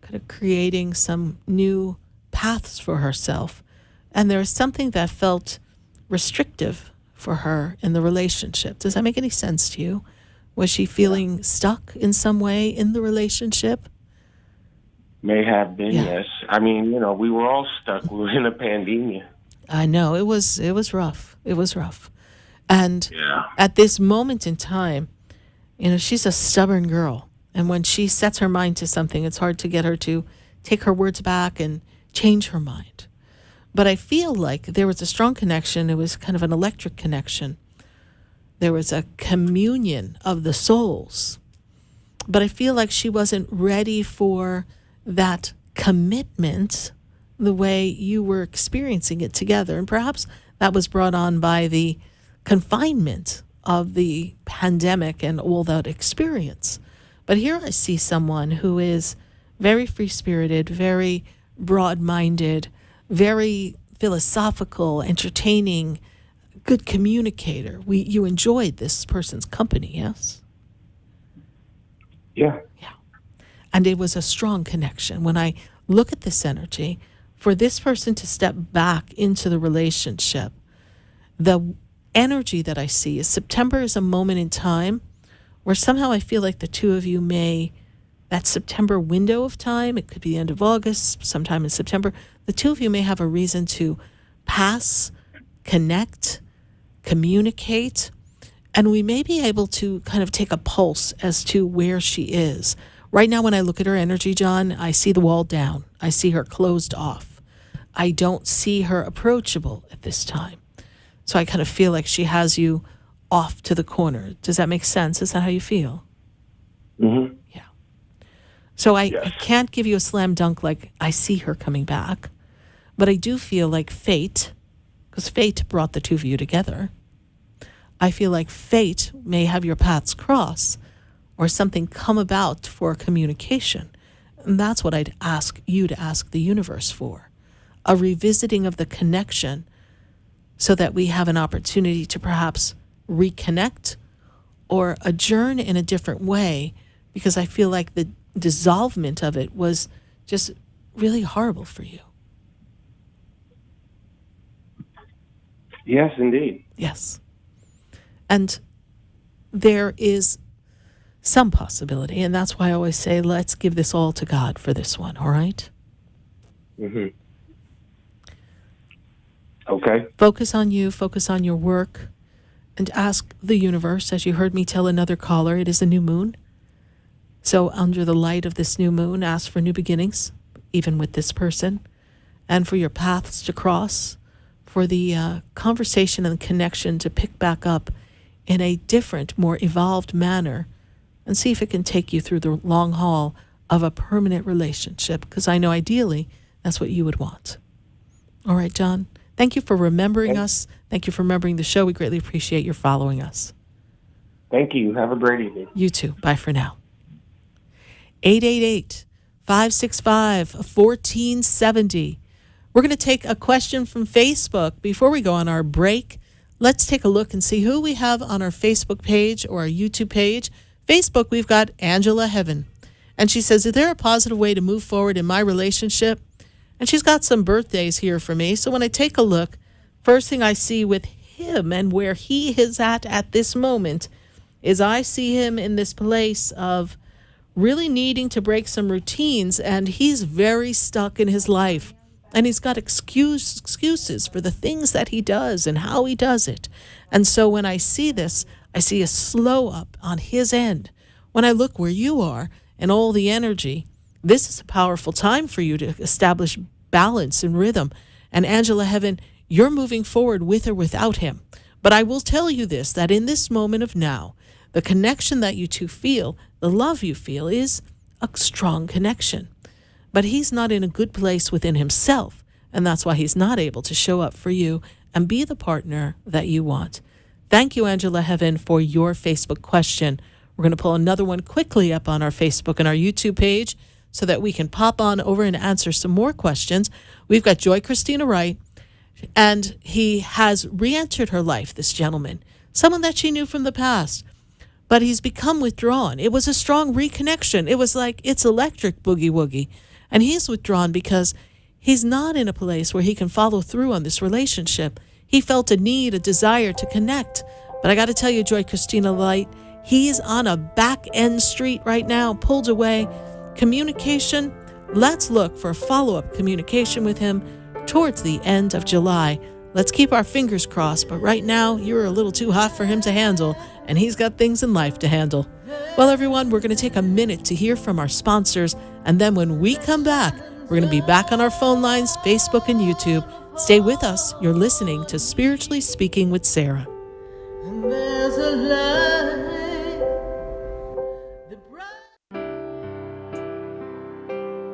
kind of creating some new paths for herself. And there is something that felt restrictive for her in the relationship. Does that make any sense to you? Was she feeling stuck in some way in the relationship? May have been, yes. I mean, we were all stuck. We were in a pandemic. I know. It was rough. It was rough. And at this moment in time, she's a stubborn girl. And when she sets her mind to something, it's hard to get her to take her words back and change her mind. But I feel like there was a strong connection. It was kind of an electric connection. There was a communion of the souls. But I feel like she wasn't ready for that commitment the way you were experiencing it together. And perhaps that was brought on by the confinement of the pandemic and all that experience. But here I see someone who is very free-spirited, very broad-minded, very philosophical, entertaining, good communicator. You enjoyed this person's company, yes? Yeah. And it was a strong connection. When I look at this energy, for this person to step back into the relationship, the energy that I see is September is a moment in time where somehow I feel like the two of you that September window of time, it could be the end of August, sometime in September, the two of you may have a reason to pass, connect, communicate, and we may be able to kind of take a pulse as to where she is. Right now, when I look at her energy, John, I see the wall down. I see her closed off. I don't see her approachable at this time. So I kind of feel like she has you off to the corner. Does that make sense? Is that how you feel? Mm-hmm. Yeah. So I can't give you a slam dunk like I see her coming back, but I do feel like fate, because fate brought the two of you together, I feel like fate may have your paths cross or something come about for communication. And that's what I'd ask you to ask the universe for, a revisiting of the connection so that we have an opportunity to perhaps reconnect or adjourn in a different way, because I feel like the dissolvement of it was just really horrible for you. Yes, indeed. Yes. And there is some possibility, and that's why I always say, let's give this all to God for this one, all right? Mm-hmm. Okay. Focus on you, focus on your work, and ask the universe, as you heard me tell another caller, it is a new moon. So under the light of this new moon, ask for new beginnings, even with this person, and for your paths to cross, for the conversation and connection to pick back up in a different, more evolved manner, and see if it can take you through the long haul of a permanent relationship, because I know ideally that's what you would want. All right, John, thank you for remembering us. Thank you for remembering the show. We greatly appreciate your following us. Thank you. Have a great evening. You too. Bye for now. 888-565-1470. We're going to take a question from Facebook. Before we go on our break, let's take a look and see who we have on our Facebook page or our YouTube page. Facebook, we've got Angela Heaven. And she says, is there a positive way to move forward in my relationship? And she's got some birthdays here for me. So when I take a look, first thing I see with him and where he is at this moment is I see him in this place of really needing to break some routines, and he's very stuck in his life. And he's got excuses for the things that he does and how he does it. And so when I see this, I see a slow up on his end. When I look where you are and all the energy, this is a powerful time for you to establish balance and rhythm. And Angela Heaven, you're moving forward with or without him. But I will tell you this, that in this moment of now, the connection that you two feel, the love you feel, is a strong connection. But he's not in a good place within himself, and that's why he's not able to show up for you and be the partner that you want. Thank you, Angela Heaven, for your Facebook question. We're going to pull another one quickly up on our Facebook and our YouTube page so that we can pop on over and answer some more questions. We've got Joy Christina Wright, and he has re-entered her life, this gentleman, someone that she knew from the past. But he's become withdrawn. It was a strong reconnection. It was like it's electric boogie woogie. And he's withdrawn because he's not in a place where he can follow through on this relationship. He felt a need, a desire to connect. But I got to tell you, Joy Christina Light, he's on a back-end street right now, pulled away. Communication, let's look for follow-up communication with him towards the end of July. Let's keep our fingers crossed, but right now you're a little too hot for him to handle, and he's got things in life to handle. Well, everyone, we're going to take a minute to hear from our sponsors, and then when we come back, we're going to be back on our phone lines, Facebook, and YouTube. Stay with us. You're listening to Spiritually Speaking with Sarah. And there's a light.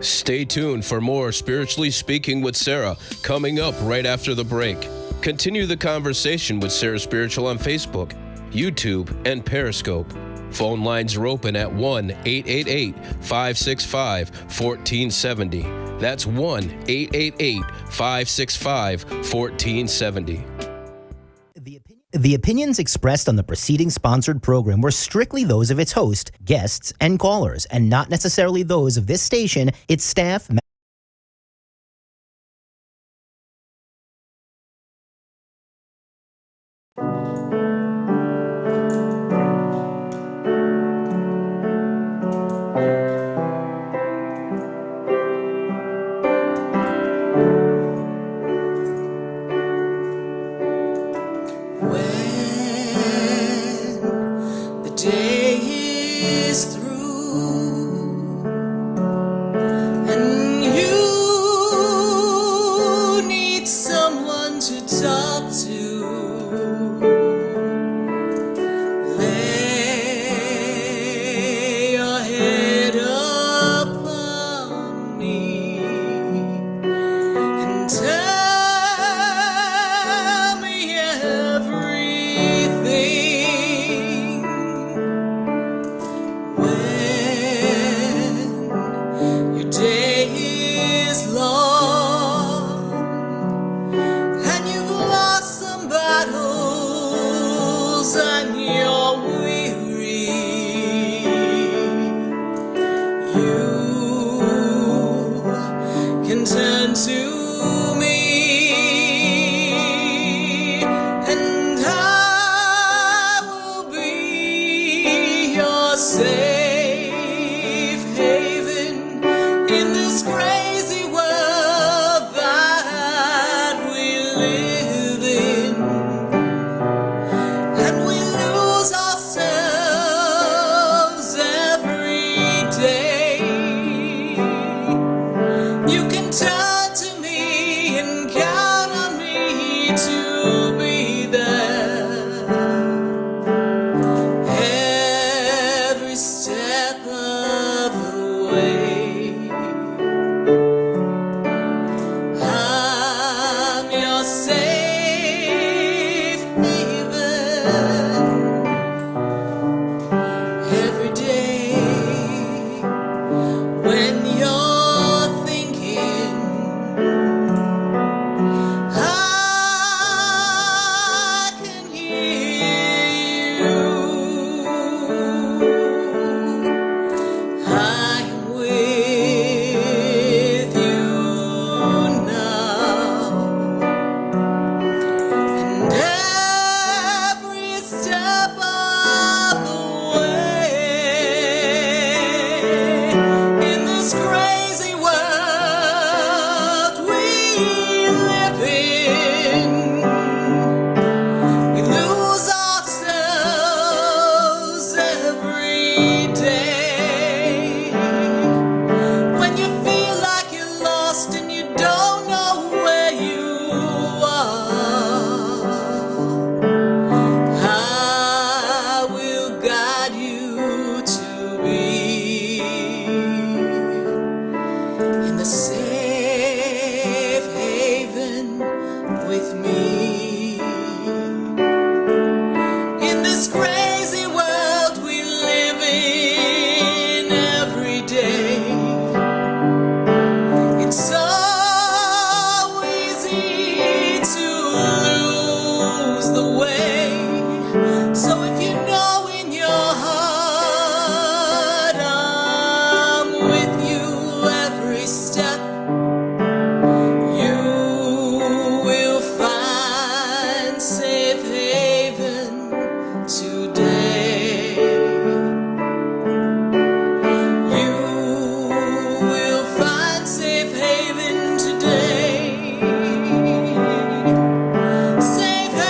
Stay tuned for more Spiritually Speaking with Sarah coming up right after the break. Continue the conversation with Sarah Spiritual on Facebook, YouTube, and Periscope. Phone lines are open at 1-888-565-1470. That's 1-888-565-1470. The opinions expressed on the preceding sponsored program were strictly those of its host, guests, and callers, and not necessarily those of this station, its staff, And away. I'm your safe haven every day when you're thinking I can hear you. I'm with you now, and every step of the way in this crazy world we live in, we lose ourselves every day. When you feel like you're lost and you don't know where you are, I will guide you to be in the safe haven with me. In this crazy world we live in every day, it's so easy to lose the way. So if you know in your heart I'm with you every step, you will find safe haven today. You will find safe haven today. Safe haven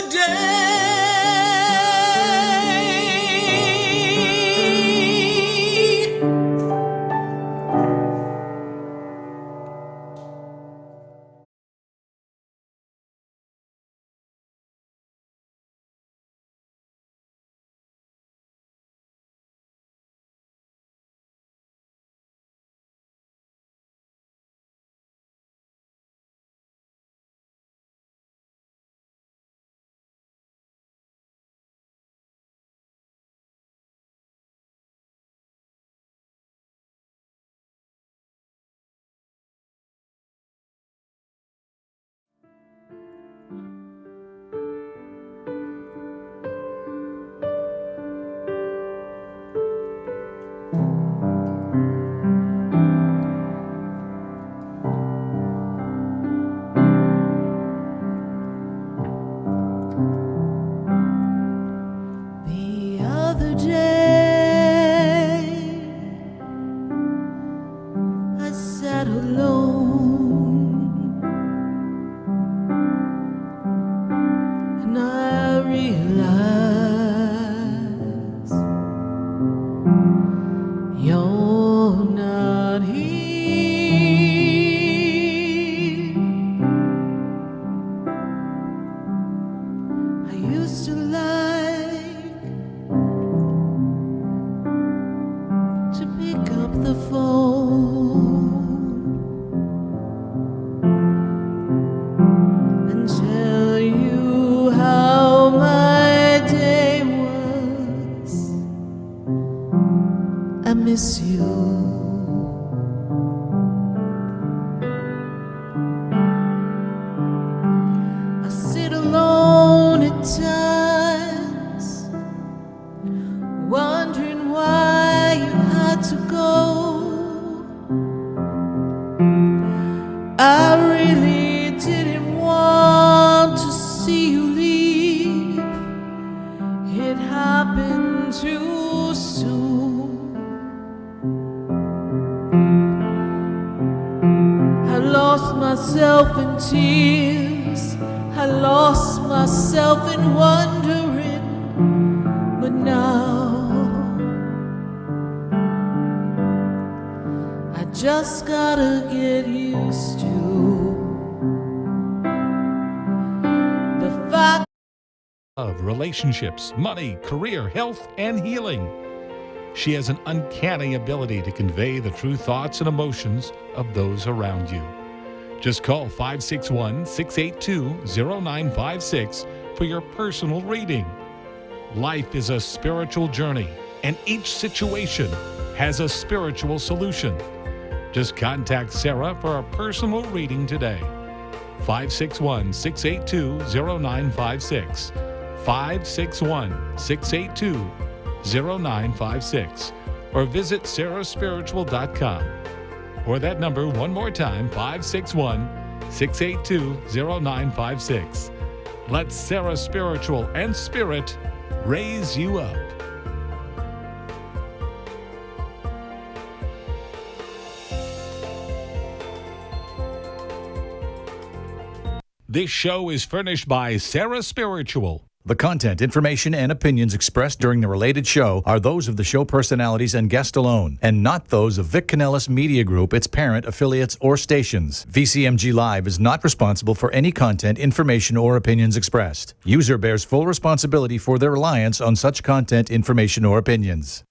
today. The other day I sat alone and I realized you're not here. I used to like to pick up the phone and tell you how my day was. I miss you. I sit alone at times, wondering why you had to go. I really didn't want to see you leave. It happened too soon. I lost myself in tears. I lost myself in wondering. But now I just gotta get used to the fact of relationships, money, career, health, and healing. She has an uncanny ability to convey the true thoughts and emotions of those around you. Just call 561-682-0956 for your personal reading. Life is a spiritual journey, and each situation has a spiritual solution. Just contact Sarah for a personal reading today. 561-682-0956. 561-682-0956. Or visit sarahspiritual.com. Or that number one more time, 561-682-0956. Let Sarah Spiritual and Spirit raise you up. This show is furnished by Sarah Spiritual. The content, information, and opinions expressed during the related show are those of the show personalities and guest alone, and not those of Vic Canellis Media Group, its parent, affiliates, or stations. VCMG Live is not responsible for any content, information, or opinions expressed. User bears full responsibility for their reliance on such content, information, or opinions.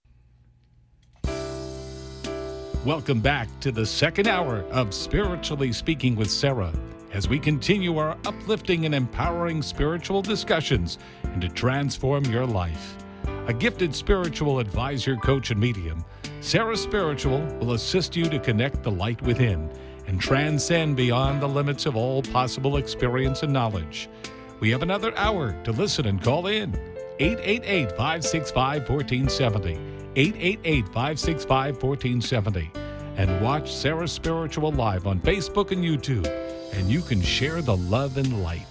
Welcome back to the second hour of Spiritually Speaking with Sarah, as we continue our uplifting and empowering spiritual discussions and to transform your life. A gifted spiritual advisor, coach, and medium, Sarah Spiritual will assist you to connect the light within and transcend beyond the limits of all possible experience and knowledge. We have another hour to listen and call in. 888-565-1470. 888-565-1470. And watch Sarah Spiritual live on Facebook and YouTube. And you can share the love and light.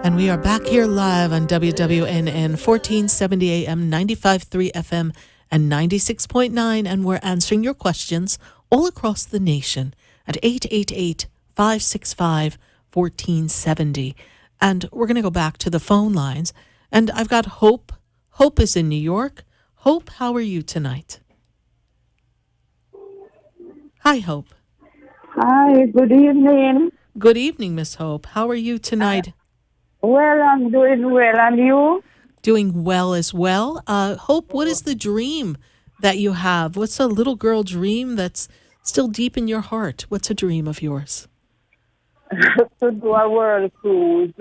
And we are back here live on WWNN 1470 AM, 95.3 FM, and 96.9, and we're answering your questions all across the nation at 888-565-1470. And we're going to go back to the phone lines. And I've got Hope. Hope is in New York. Hope, how are you tonight? Hi, Hope. Hi, good evening. Good evening, Miss Hope. How are you tonight? Well, I'm doing well, and you? Doing well as well. Hope, what is the dream that you have? What's a little girl dream that's still deep in your heart? What's a dream of yours? To do a world cruise.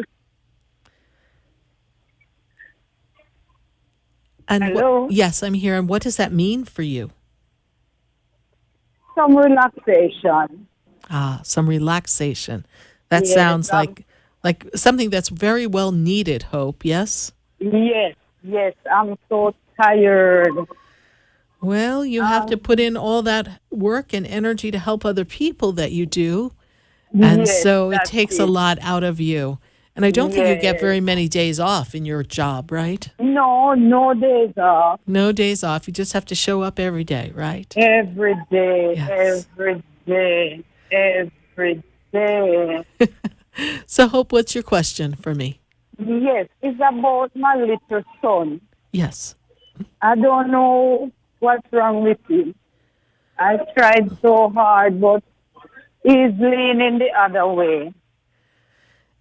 And hello? Yes, I'm here. And what does that mean for you? Some relaxation. Some relaxation. That sounds like something that's very well needed, Hope, yes? Yes. I'm so tired. Well, you have to put in all that work and energy to help other people that you do. And so it takes a lot out of you. And I don't think you get very many days off in your job, right? No days off. No days off. You just have to show up every day, right? Every day, yes. every day. So, Hope, what's your question for me? Yes, it's about my little son. Yes. I don't know what's wrong with him. I tried so hard, but he's leaning the other way.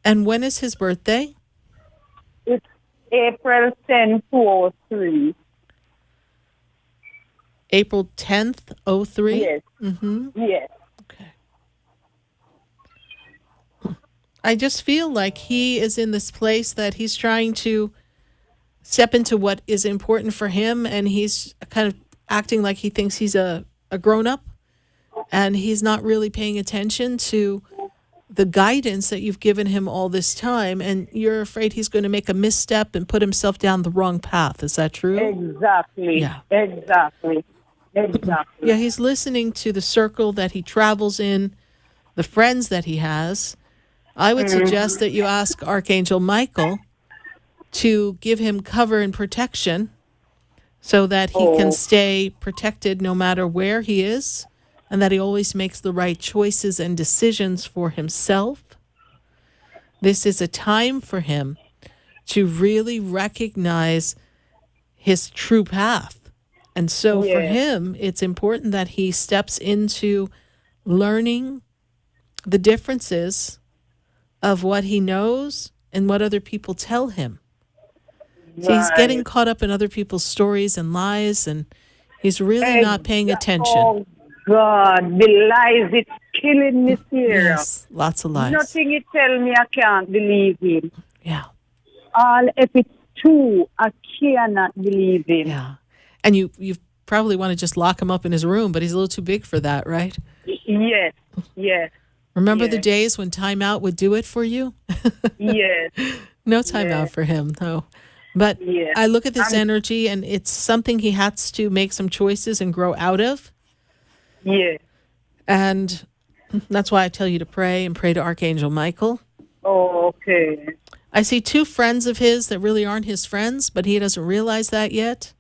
And when is his birthday? It's April 10th, 2003. April 10th, 03? Yes. Mm-hmm. Yes. Okay. I just feel like he is in this place that he's trying to step into what is important for him, and he's kind of acting like he thinks he's a grown-up, and he's not really paying attention to the guidance that you've given him all this time, and you're afraid he's going to make a misstep and put himself down the wrong path. Is that true? Exactly. Yeah. Exactly. Yeah, he's listening to the circle that he travels in, the friends that he has. I would suggest that you ask Archangel Michael to give him cover and protection so that he can stay protected no matter where he is, and that he always makes the right choices and decisions for himself. This is a time for him to really recognize his true path. And so for him, it's important that he steps into learning the differences of what he knows and what other people tell him. So he's getting caught up in other people's stories and lies, and he's really not paying attention. Oh, God, the lies, it's killing me here. Yes, lots of lies. Nothing you tell me, I can't believe him. Yeah. If it's true, I cannot believe him. Yeah. And you probably want to just lock him up in his room, but he's a little too big for that, right? Yes, yes. Remember the days when Time Out would do it for you? Yes. No time out for him, no. But I look at this energy, and it's something he has to make some choices and grow out of. Yeah. And that's why I tell you to pray and pray to Archangel Michael. Oh, okay. I see two friends of his that really aren't his friends, but he doesn't realize that yet.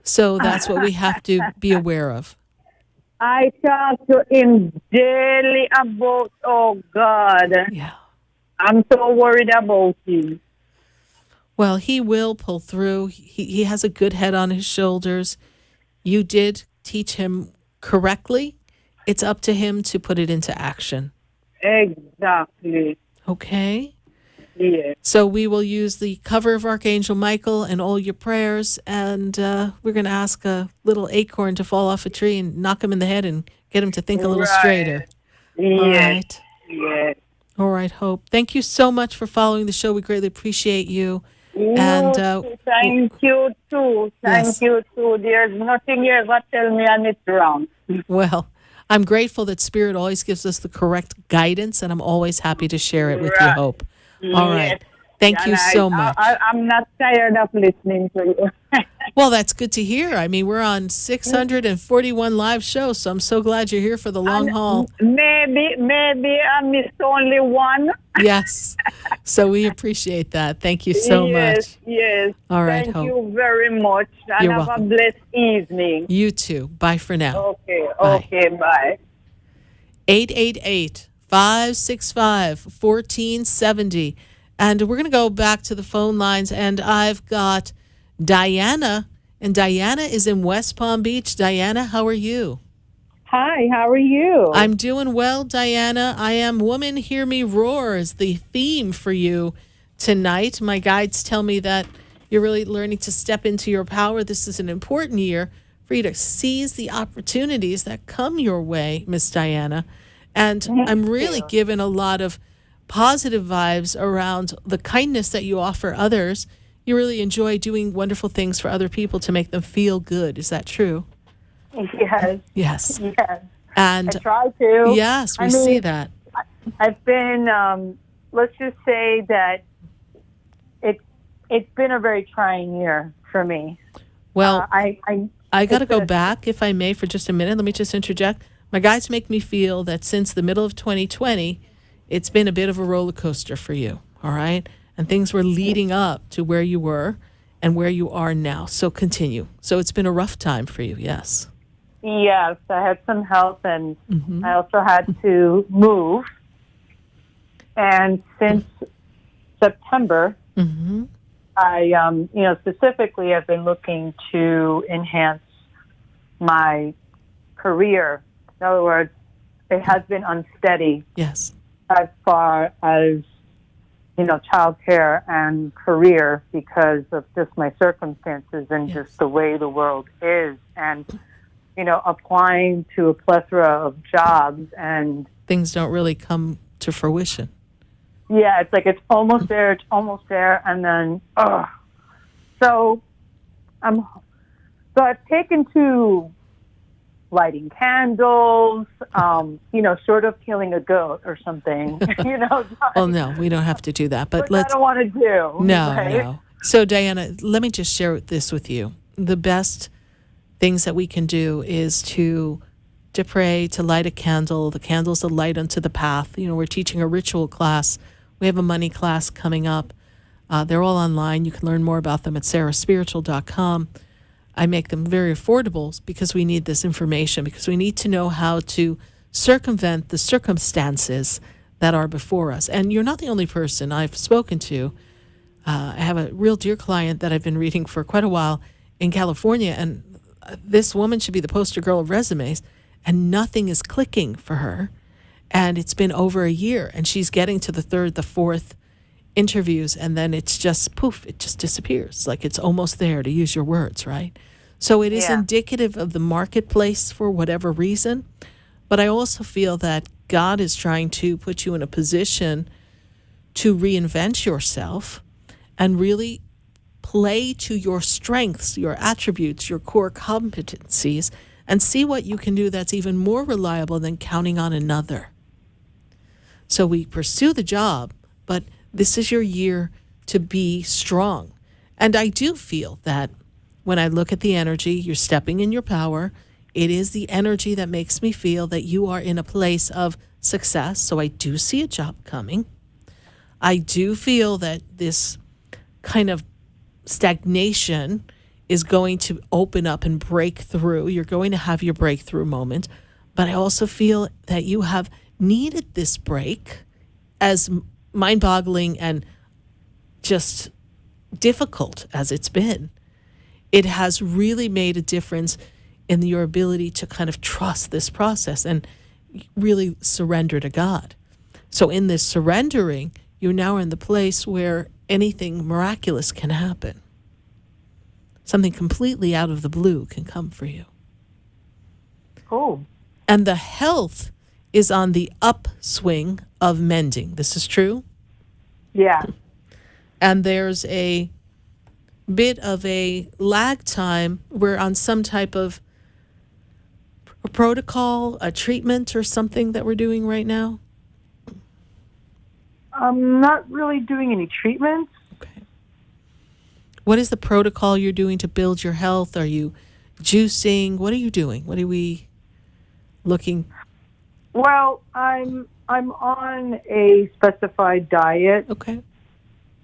So that's what we have to be aware of. I talk to him daily about, oh, God. Yeah. I'm so worried about him. Well, he will pull through. He has a good head on his shoulders. You did teach him correctly. It's up to him to put it into action. Exactly. Okay? Yeah. So we will use the cover of Archangel Michael and all your prayers, and we're going to ask a little acorn to fall off a tree and knock him in the head and get him to think a little straighter. Yes. All right. Yes. All right, Hope. Thank you so much for following the show. We greatly appreciate you. And thank you too. Thank you too. There's nothing you ever tell me and it's wrong. Well, I'm grateful that Spirit always gives us the correct guidance, and I'm always happy to share it with you, Hope. All right. Thank you so much. I'm not tired of listening to you. Well, that's good to hear. I mean, we're on 641 live shows, so I'm so glad you're here for the long haul. Maybe I missed only one. Yes. So we appreciate that. Thank you so much. Yes. All right, Thank Hope. you very much. And You're have welcome. a blessed evening. You too. Bye for now. Okay. Bye. Okay. Bye. 888-565-1470. And we're going to go back to the phone lines, and I've got Diana, and Diana is in West Palm Beach. Diana, how are you? Hi, how are you? I'm doing well, Diana. I am Woman Hear Me Roar is the theme for you tonight. My guides tell me that you're really learning to step into your power. This is an important year for you to seize the opportunities that come your way, Miss Diana. And I'm really given a lot of positive vibes around the kindness that you offer others. You really enjoy doing wonderful things for other people to make them feel good. Is that true? Yes. Yes. Yes. And I try to. Yes, we see that. I've been, let's just say that it's been a very trying year for me. Well, I got to go back, if I may, for just a minute. Let me just interject. My guides make me feel that since the middle of 2020, it's been a bit of a roller coaster for you, all right? And things were leading up to where you were and where you are now. So continue. So it's been a rough time for you, yes. Yes, I had some health, and I also had to move. And since September, I, specifically I've been looking to enhance my career. In other words, it has been unsteady. Yes. As far as, child care and career because of just my circumstances and just the way the world is. And, applying to a plethora of jobs and... Things don't really come to fruition. Yeah, it's like it's almost there, and then, So So I've taken to lighting candles, sort of killing a goat or something, Well, no, we don't have to do that. But which I don't want to do. No, right? no. So, Diana, let me just share this with you. The best things that we can do is to pray, to light a candle. The candle's a light unto the path. We're teaching a ritual class. We have a money class coming up. They're all online. You can learn more about them at sarahspiritual.com. I make them very affordable because we need this information, because we need to know how to circumvent the circumstances that are before us. And you're not the only person I've spoken to. I have a real dear client that I've been reading for quite a while in California, and this woman should be the poster girl of resumes, and nothing is clicking for her. And it's been over a year, and she's getting to the third, the fourth interviews, and then it's just poof, it just disappears. Like it's almost there, to use your words, right? So it is indicative of the marketplace for whatever reason. But I also feel that God is trying to put you in a position to reinvent yourself and really play to your strengths, your attributes, your core competencies, and see what you can do that's even more reliable than counting on another. So we pursue the job, but this is your year to be strong. And I do feel that when I look at the energy, you're stepping in your power. It is the energy that makes me feel that you are in a place of success. So I do see a job coming. I do feel that this kind of stagnation is going to open up and break through. You're going to have your breakthrough moment. But I also feel that you have needed this break, as mind-boggling and just difficult as it's been. It has really made a difference in your ability to kind of trust this process and really surrender to God. So in this surrendering, you're now in the place where anything miraculous can happen. Something completely out of the blue can come for you. Oh. And the health is on the upswing of mending. This is true? Yeah. And there's a bit of a lag time. We're on some type of a protocol, a treatment or something that we're doing right now? I'm not really doing any treatments. Okay. What is the protocol you're doing to build your health? Are you juicing? What are you doing? What are we looking? Well, I'm on a specified diet. Okay.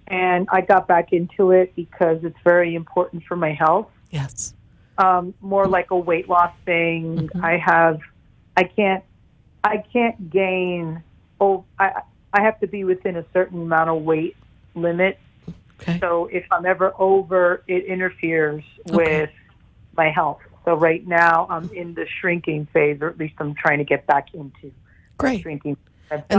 And I got back into it because it's very important for my health. Yes. More like a weight loss thing. Mm-hmm. I can't gain. I have to be within a certain amount of weight limit. Okay. So if I'm ever over, it interferes with my health. So right now I'm in the shrinking phase, or at least I'm trying to get back into shrinking.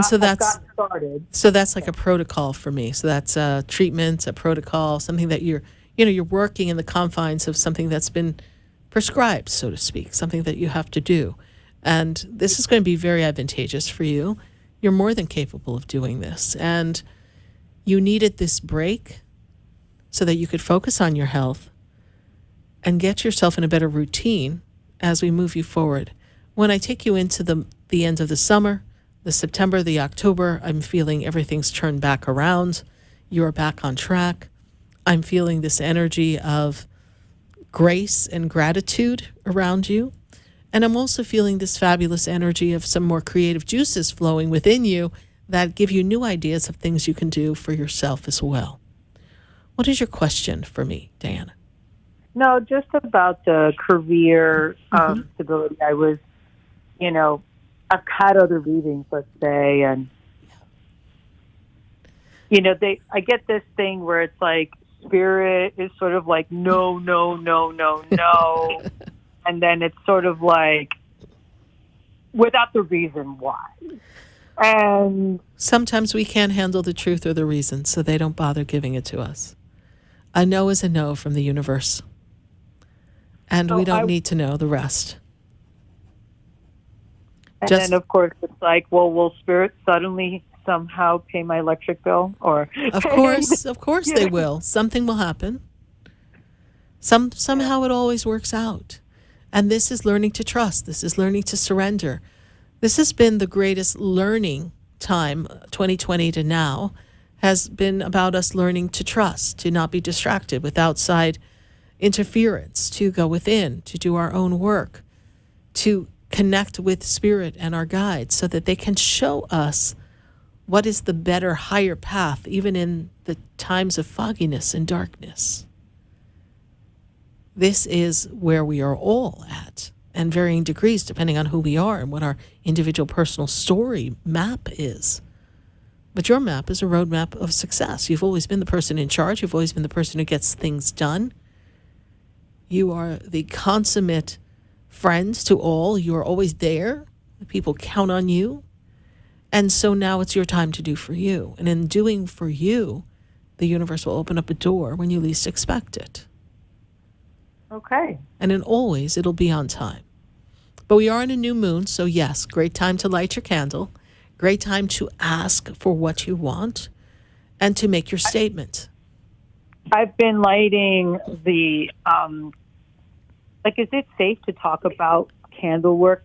So that's started. So that's like a protocol for me. So that's a treatment, a protocol, something that you're working in the confines of something that's been prescribed, so to speak, something that you have to do. And this is going to be very advantageous for you. You're more than capable of doing this. And you needed this break so that you could focus on your health and get yourself in a better routine as we move you forward. When I take you into the end of the summer, the September, the October, I'm feeling everything's turned back around. You're back on track. I'm feeling this energy of grace and gratitude around you. And I'm also feeling this fabulous energy of some more creative juices flowing within you that give you new ideas of things you can do for yourself as well. What is your question for me, Diana? No, just about the career stability. I was, I've had other readings, let's say, and I get this thing where it's like spirit is sort of like no, and then it's sort of like without the reason why. And sometimes we can't handle the truth or the reason, so they don't bother giving it to us. A no is a no from the universe, and we don't need to know the rest. And then, of course, it's like, well, will spirit suddenly somehow pay my electric bill? Or Of course they will. Something will happen. Somehow it always works out. And this is learning to trust. This is learning to surrender. This has been the greatest learning time, 2020 to now, has been about us learning to trust, to not be distracted with outside interference, to go within, to do our own work, to connect with Spirit and our guides so that they can show us what is the better, higher path, even in the times of fogginess and darkness. This is where we are all at, and varying degrees depending on who we are and what our individual personal story map is. But your map is a roadmap of success. You've always been the person in charge. You've always been the person who gets things done. You are the consummate friend to all. You are always there. People count on you. And so now it's your time to do for you. And in doing for you, the universe will open up a door when you least expect it. Okay. And in always, it'll be on time. But we are in a new moon, so yes, great time to light your candle. Great time to ask for what you want and to make your statement. I've been lighting the, is it safe to talk about candle work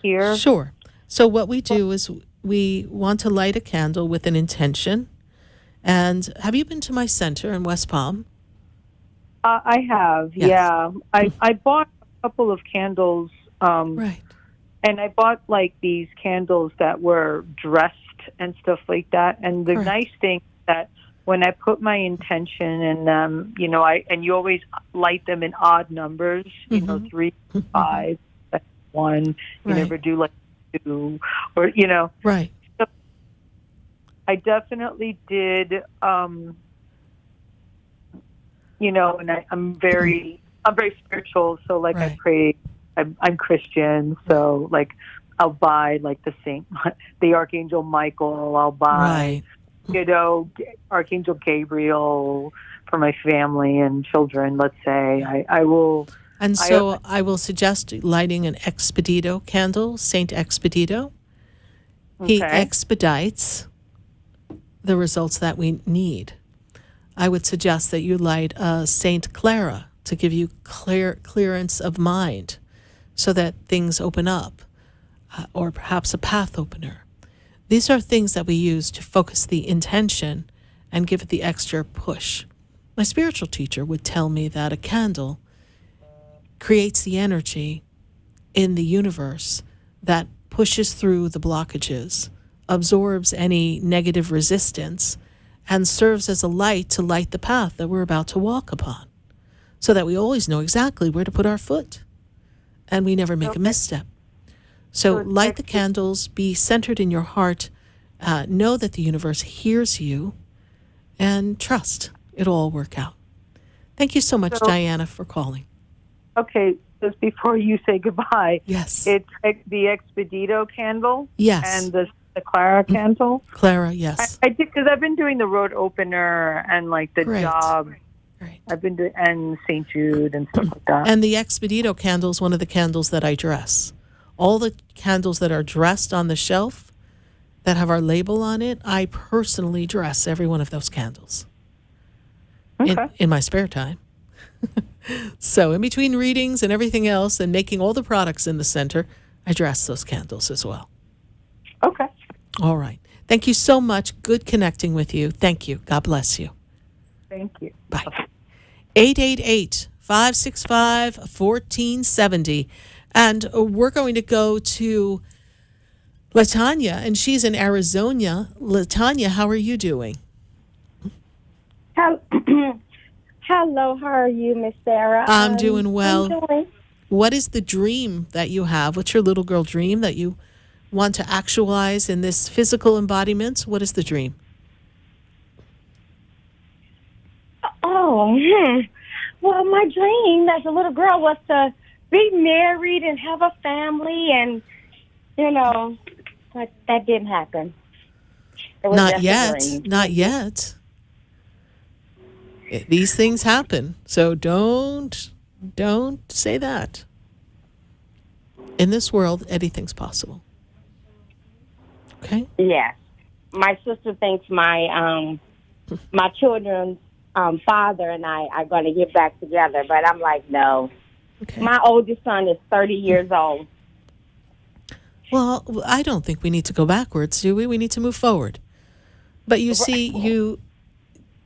here? Sure. So what we do is we want to light a candle with an intention. And have you been to my center in West Palm? I have, Yes. yeah. I bought a couple of candles. Right. And I bought these candles that were dressed and stuff like that. And the nice thing is that when I put my intention in them, you always light them in odd numbers, 3, 5, 1. You never do 2 or, Right. So I definitely did, and I'm very spiritual. So I pray. I'm Christian, so I'll buy the Archangel Michael. I'll buy, Archangel Gabriel for my family and children. Let's say I will. And so I will suggest lighting an Expedito candle, Saint Expedito. He expedites the results that we need. I would suggest that you light Saint Clara to give you clearance of mind, so that things open up, or perhaps a path opener. These are things that we use to focus the intention and give it the extra push. My spiritual teacher would tell me that a candle creates the energy in the universe that pushes through the blockages, absorbs any negative resistance, and serves as a light to light the path that we're about to walk upon, so that we always know exactly where to put our foot. And we never make a misstep. So light the candles, be centered in your heart, know that the universe hears you, and trust it'll all work out. Thank you so much, Diana, for calling. Okay, just before you say goodbye. Yes. It's the Expedito candle? Yes. And the Clara candle? Clara, yes. I did, because I've been doing the road opener and the job. Right. I've been doing, and St. Jude and stuff like that. And the Expedito candle is one of the candles that I dress. All the candles that are dressed on the shelf that have our label on it, I personally dress every one of those candles in my spare time. So in between readings and everything else and making all the products in the center, I dress those candles as well. Okay. All right. Thank you so much. Good connecting with you. Thank you. God bless you. Thank you. Bye. 888-565-1470. And we're going to go to LaTanya, and she's in Arizona. LaTanya, how are you doing? Hello, how are you, Miss Sarah? I'm doing well. I'm doing. What is the dream that you have? What's your little girl dream that you want to actualize in this physical embodiment? What is the dream? Well, my dream as a little girl was to be married and have a family, and but that didn't happen. Not yet. Not yet. These things happen, so don't say that. In this world, anything's possible. Okay? Yes. My sister thinks my children's father and I are going to get back together. But I'm like, no. Okay. My oldest son is 30 years old. Well, I don't think we need to go backwards, do we? We need to move forward. But you see, you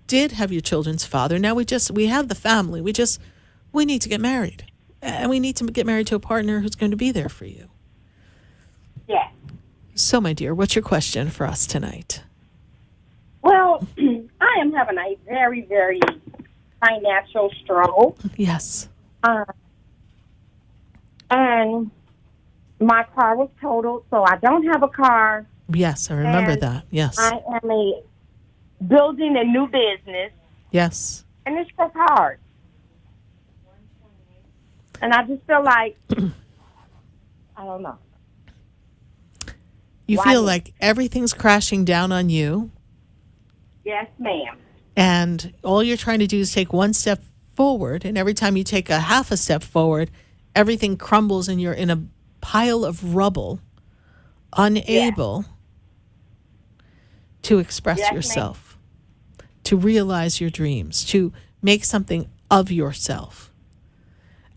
did have your children's father. Now we have the family. We need to get married. And we need to get married to a partner who's going to be there for you. Yeah. So, my dear, what's your question for us tonight? Well, I am having a very, very financial struggle. Yes. And my car was totaled, so I don't have a car. Yes, I remember that. Yes. I am building a new business. Yes. And it's just hard. And I just feel like, I don't know. You feel like everything's crashing down on you. Yes, ma'am. And all you're trying to do is take one step forward. And every time you take a half a step forward, everything crumbles and you're in a pile of rubble, unable to express yourself, to realize your dreams, to make something of yourself.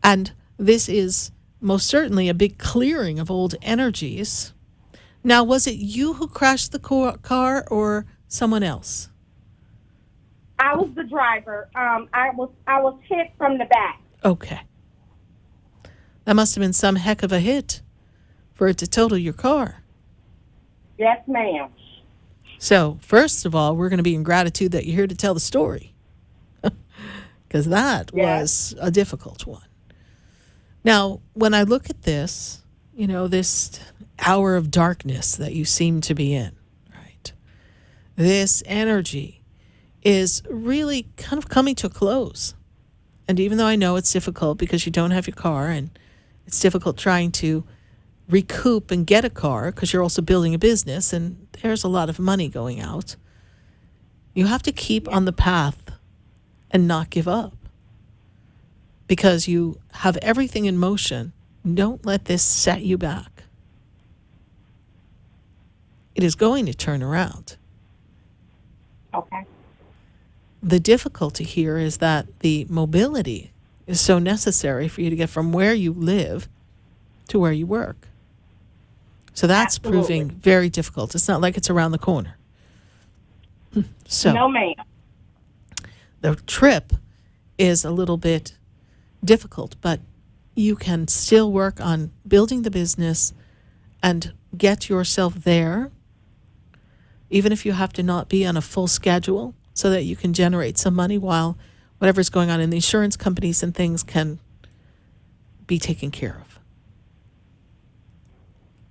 And this is most certainly a big clearing of old energies. Now, was it you who crashed the car or someone else? I was the driver. I was hit from the back. Okay. That must have been some heck of a hit for it to total your car. Yes, ma'am. So, first of all, we're going to be in gratitude that you're here to tell the story. Because that was a difficult one. Now, when I look at this, this hour of darkness that you seem to be in, right? This energy is really kind of coming to a close. And even though I know it's difficult because you don't have your car and it's difficult trying to recoup and get a car because you're also building a business and there's a lot of money going out, you have to keep on the path and not give up because you have everything in motion. Don't let this set you back. It is going to turn around. Okay. The difficulty here is that the mobility is so necessary for you to get from where you live to where you work. So that's proving very difficult. It's not like it's around the corner. So no, ma'am. The trip is a little bit difficult, but you can still work on building the business and get yourself there, even if you have to not be on a full schedule, so that you can generate some money while whatever's going on in the insurance companies and things can be taken care of.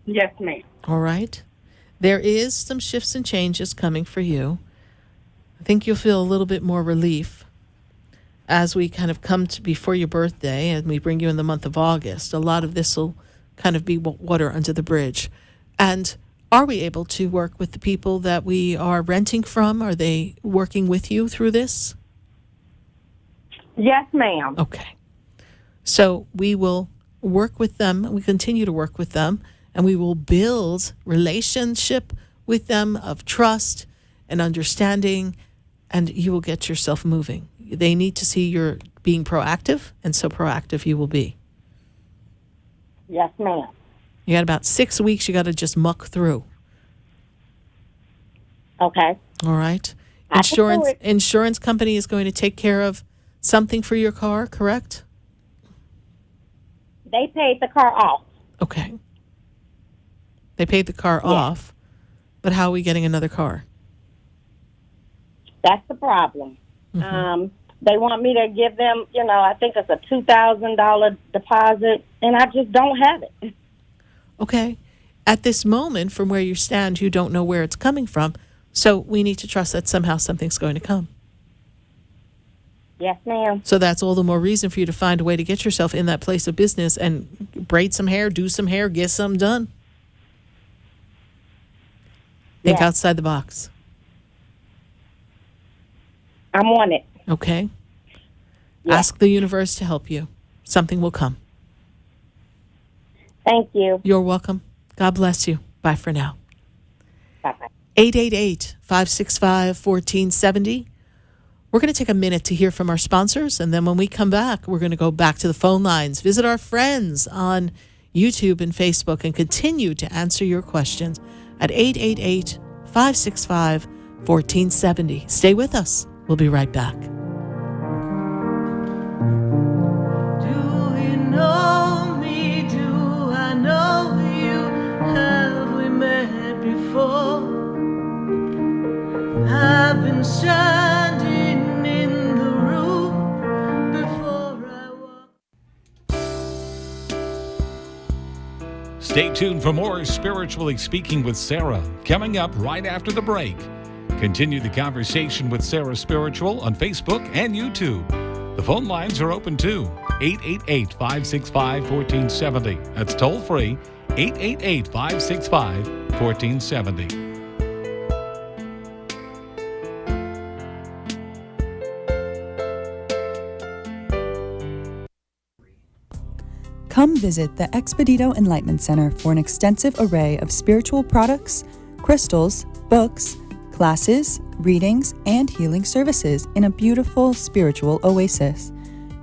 Yes, ma'am. All right. There is some shifts and changes coming for you. I think you'll feel a little bit more relief as we kind of come to before your birthday and we bring you in the month of August. A lot of this will kind of be water under the bridge. And are we able to work with the people that we are renting from? Are they working with you through this? Yes, ma'am. Okay. So we will work with them. We continue to work with them, and we will build relationship with them of trust and understanding, and you will get yourself moving. They need to see you're being proactive, and so proactive you will be. Yes, ma'am. You got about 6 weeks you got to just through. Okay. All right. Insurance company is going to take care of something for your car, correct? They paid the car off. Okay. They paid the car off, but how are we getting another car? That's the problem. Mm-hmm. They want me to give them, I think it's a $2,000 deposit, and I just don't have it. Okay. At this moment, from where you stand, you don't know where it's coming from, so we need to trust that somehow something's going to come. Yes, ma'am. So that's all the more reason for you to find a way to get yourself in that place of business and braid some hair, do some hair, get something done. Think outside the box. I'm on it. Okay. Yeah. Ask the universe to help you. Something will come. Thank you. You're welcome. God bless you. Bye for now. Bye-bye. 888-565-1470 We're going to take a minute to hear from our sponsors, and then when we come back, we're going to go back to the phone lines, visit our friends on YouTube and Facebook, and continue to answer your questions at 888-565-1470. Stay with us. We'll be right back. Do you know me? Do I know you? Have we met before? I've been standing in the room before I walk. Stay tuned for more Spiritually Speaking with Sarah, coming up right after the break. Continue the conversation with Sarah Spiritual on Facebook and YouTube. The phone lines are open too. 888-565-1470. That's toll free. 888-565-1470. Come visit the Expedito Enlightenment Center for an extensive array of spiritual products, crystals, books, classes, readings, and healing services in a beautiful spiritual oasis.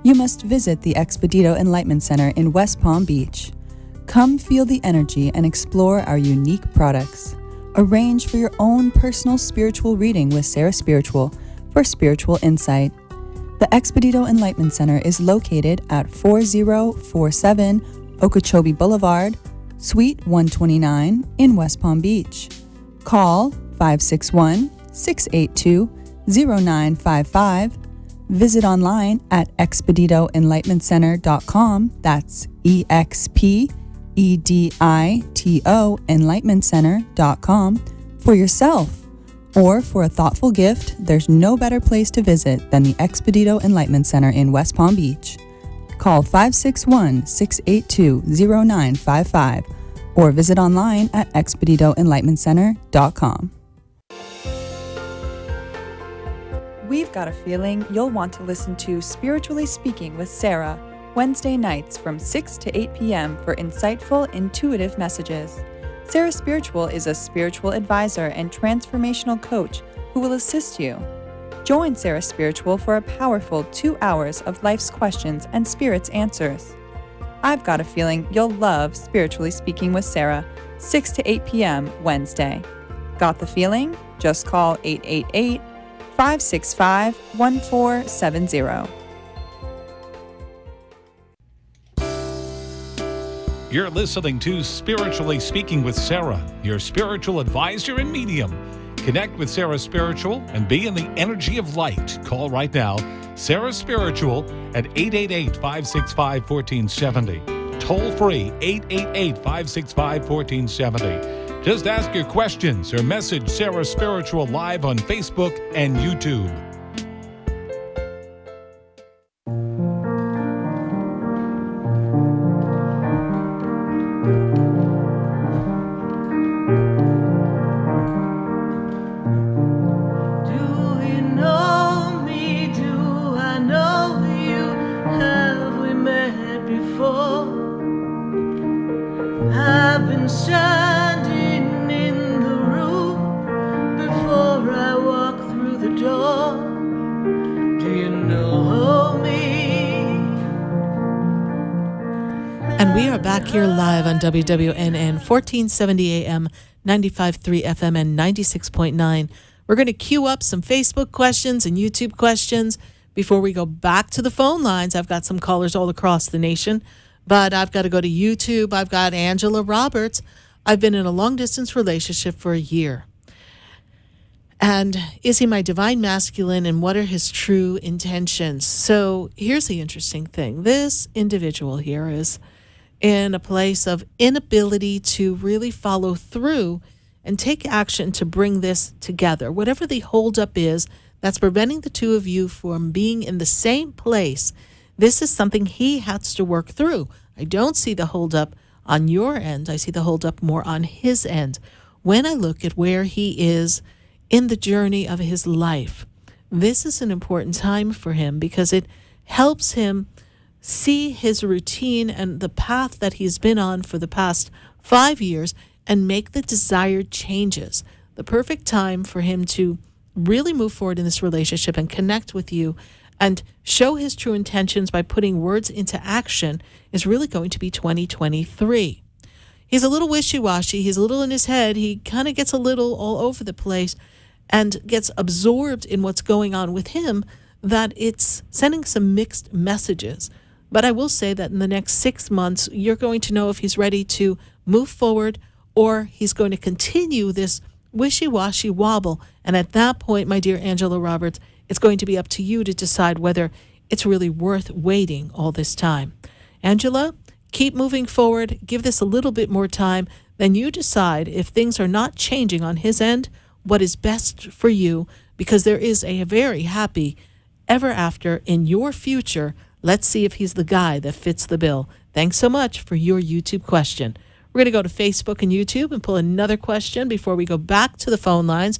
You must visit the Expedito Enlightenment Center in West Palm Beach. Come feel the energy and explore our unique products. Arrange for your own personal spiritual reading with Sarah Spiritual for spiritual insight. The Expedito Enlightenment Center is located at 4047 Okeechobee Boulevard, Suite 129 in West Palm Beach. Call 561-682-0955. Visit online at expeditoenlightenmentcenter.com. That's EXPEDITO enlightenmentcenter.com for yourself. Or for a thoughtful gift, there's no better place to visit than the Expedito Enlightenment Center in West Palm Beach. Call 561-682-0955 or visit online at expeditoenlightenmentcenter.com. We've got a feeling you'll want to listen to Spiritually Speaking with Sarah, Wednesday nights from 6 to 8 p.m. for insightful, intuitive messages. Sarah Spiritual is a spiritual advisor and transformational coach who will assist you. Join Sarah Spiritual for a powerful 2 hours of life's questions and Spirit's answers. I've got a feeling you'll love Spiritually Speaking with Sarah, 6 to 8 p.m. Wednesday. Got the feeling? Just call 888-565-1470. You're listening to Spiritually Speaking with Sarah, your spiritual advisor and medium. Connect with Sarah Spiritual and be in the energy of light. Call right now, Sarah Spiritual at 888-565-1470. Toll free, 888-565-1470. Just ask your questions or message Sarah Spiritual live on Facebook and YouTube. I've been standing in the room before I walk through the door. Do you know me? And we are back here live on WWNN 1470 AM, 95.3 FM, and 96.9. We're going to queue up some Facebook questions and YouTube questions before we go back to the phone lines. I've got some callers all across the nation, but I've got to go to YouTube. I've got Angela Roberts. I've been in a long-distance relationship for a year. And is he my divine masculine, and what are his true intentions? So here's the interesting thing. This individual here is in a place of inability to really follow through and take action to bring this together. Whatever the holdup is that's preventing the two of you from being in the same place, this is something he has to work through. I don't see the holdup on your end. I see the holdup more on his end. When I look at where he is in the journey of his life, this is an important time for him because it helps him see his routine and the path that he's been on for the past 5 years and make the desired changes. The perfect time for him to really move forward in this relationship and connect with you and show his true intentions by putting words into action is really going to be 2023. He's a little wishy-washy. He's a little in his head. He kind of gets a little all over the place and gets absorbed in what's going on with him, that it's sending some mixed messages. But I will say that in the next 6 months, you're going to know if he's ready to move forward or he's going to continue this wishy-washy wobble. And at that point, my dear Angela Roberts, it's going to be up to you to decide whether it's really worth waiting all this time. Angela, keep moving forward. Give this a little bit more time. Then you decide if things are not changing on his end, what is best for you, because there is a very happy ever after in your future. Let's see if he's the guy that fits the bill. Thanks so much for your YouTube question. We're going to go to Facebook and YouTube and pull another question before we go back to the phone lines.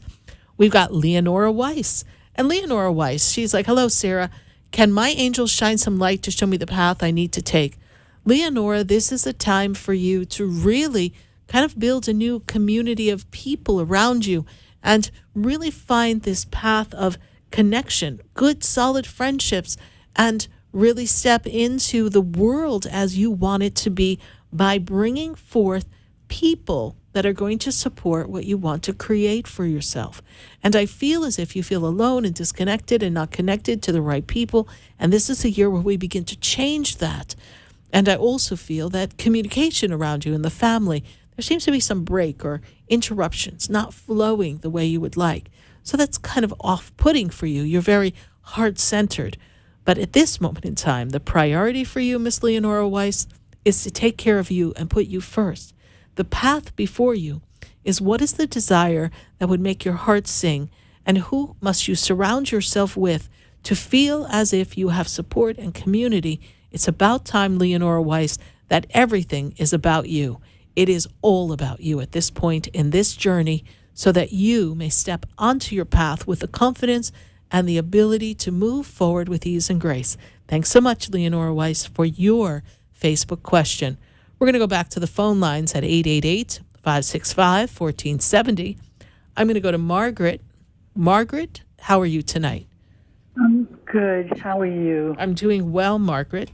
We've got Leonora Weiss. And Leonora Weiss, she's like, hello, Sarah. Can my angels shine some light to show me the path I need to take? Leonora, this is a time for you to really kind of build a new community of people around you and really find this path of connection, good, solid friendships, and really step into the world as you want it to be by bringing forth people that are going to support what you want to create for yourself. And I feel as if you feel alone and disconnected and not connected to the right people. And this is a year where we begin to change that. And I also feel that communication around you and the family, there seems to be some break or interruptions, not flowing the way you would like. So that's kind of off-putting for you. You're very heart-centered. But at this moment in time, the priority for you, Miss Leonora Weiss, is to take care of you and put you first. The path before you is what is the desire that would make your heart sing, and who must you surround yourself with to feel as if you have support and community. It's about time, Leonora Weiss, that everything is about you. It is all about you at this point in this journey, so that you may step onto your path with the confidence and the ability to move forward with ease and grace. Thanks so much, Leonora Weiss, for your Facebook question. We're going to go back to the phone lines at 888-565-1470. I'm going to go to Margaret. Margaret, how are you tonight? I'm good. How are you? I'm doing well, Margaret.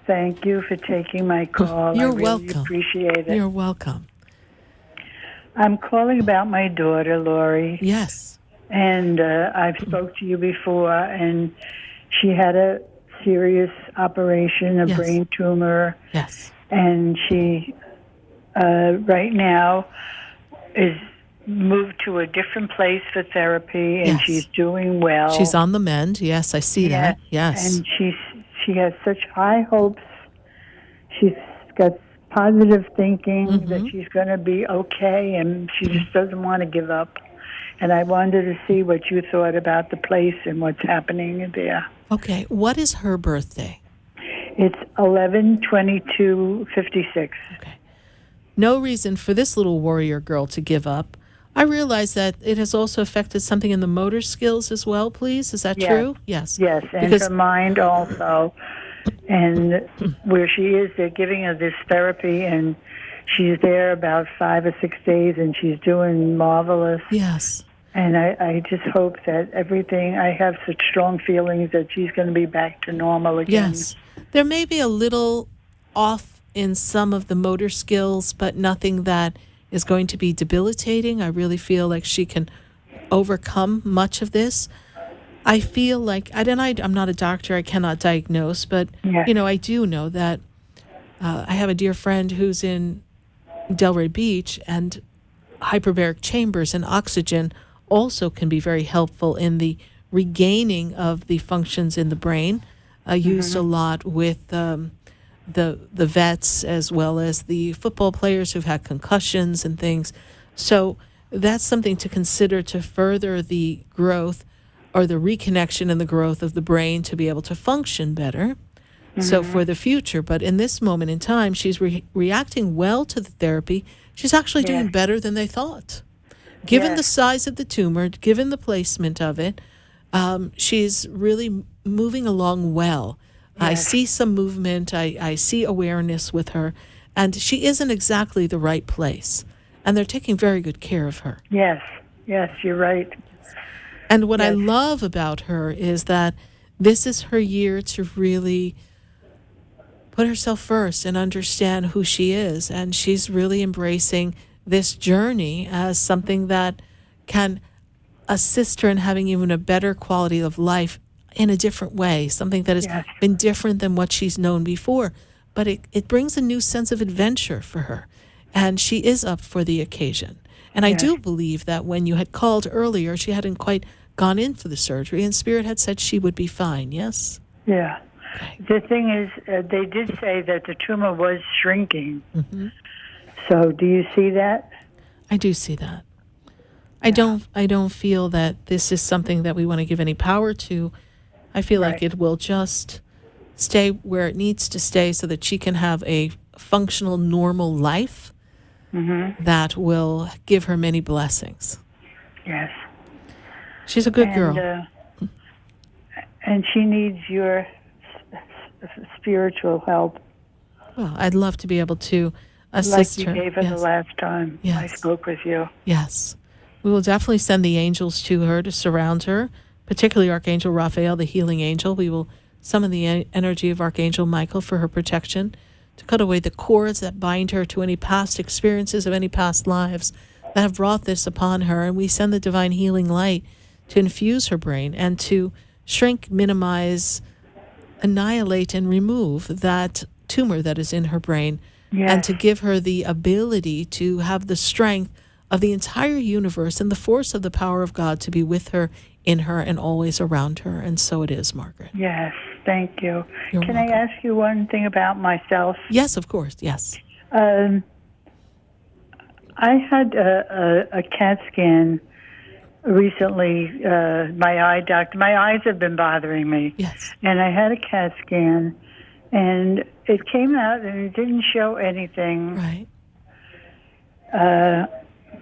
Thank you for taking my call. You're I really welcome. Appreciate it. You're welcome. I'm calling about my daughter, Lori. Yes. And I've spoke to you before, and she had a serious operation, a brain tumor. Yes. And she, right now, is moved to a different place for therapy, and she's doing well. She's on the mend. Yes, I see that. Yes. And she has such high hopes. She's got positive thinking that she's going to be okay, and she just doesn't want to give up. And I wanted to see what you thought about the place and what's happening there. Okay. What is her birthday? It's 11/22/56. Okay. No reason for this little warrior girl to give up. I realize that it has also affected something in the motor skills as well, please. Is that true? Yes. Yes, and her mind also. And where she is, they're giving her this therapy, and she's there about 5 or 6 days, and she's doing marvelous. Yes. And I just hope that everything, I have such strong feelings that she's going to be back to normal again. Yes. There may be a little off in some of the motor skills, but nothing that is going to be debilitating. I really feel like she can overcome much of this. I feel like, I'm not a doctor, I cannot diagnose, but, I do know that I have a dear friend who's in Delray Beach, and hyperbaric chambers and oxygen also can be very helpful in the regaining of the functions in the brain, used a lot with the vets as well as the football players who've had concussions and things. So that's something to consider to further the growth or the reconnection and the growth of the brain to be able to function better. So for the future. But in this moment in time, she's reacting well to the therapy. She's actually doing better than they thought. Given the size of the tumor, given the placement of it, she's really moving along well. I see some movement. I see awareness with her. And she isn't exactly the right place. And they're taking very good care of her. Yes, you're right. And what I love about her is that this is her year to really put herself first and understand who she is. And she's really embracing this journey as something that can assist her in having even a better quality of life in a different way, something that has been different than what she's known before. But it brings a new sense of adventure for her. And she is up for the occasion. And I do believe that when you had called earlier, she hadn't quite gone in for the surgery, and Spirit had said she would be fine, yes? Yeah. Okay. The thing is, they did say that the tumor was shrinking. Mm-hmm. So do you see that? I do see that. I don't feel that this is something that we want to give any power to. I feel like it will just stay where it needs to stay so that she can have a functional, normal life that will give her many blessings. Yes. She's a good girl. And she needs your spiritual help. Well, I'd love to be able to assist her. Like you gave her the last time I spoke with you. Yes. We will definitely send the angels to her to surround her, particularly Archangel Raphael, the healing angel. We will summon the energy of Archangel Michael for her protection, to cut away the cords that bind her to any past experiences of any past lives that have brought this upon her. And we send the divine healing light to infuse her brain and to shrink, minimize, annihilate, and remove that tumor that is in her brain, and to give her the ability to have the strength of the entire universe and the force of the power of God to be with her, in her, and always around her. And so it is, Margaret. Yes, thank you. You're Can welcome. I ask you one thing about myself? Yes, of course, yes. I had a CAT scan recently. My eye doctor, my eyes have been bothering me. Yes. And I had a CAT scan, and it came out and it didn't show anything. Right.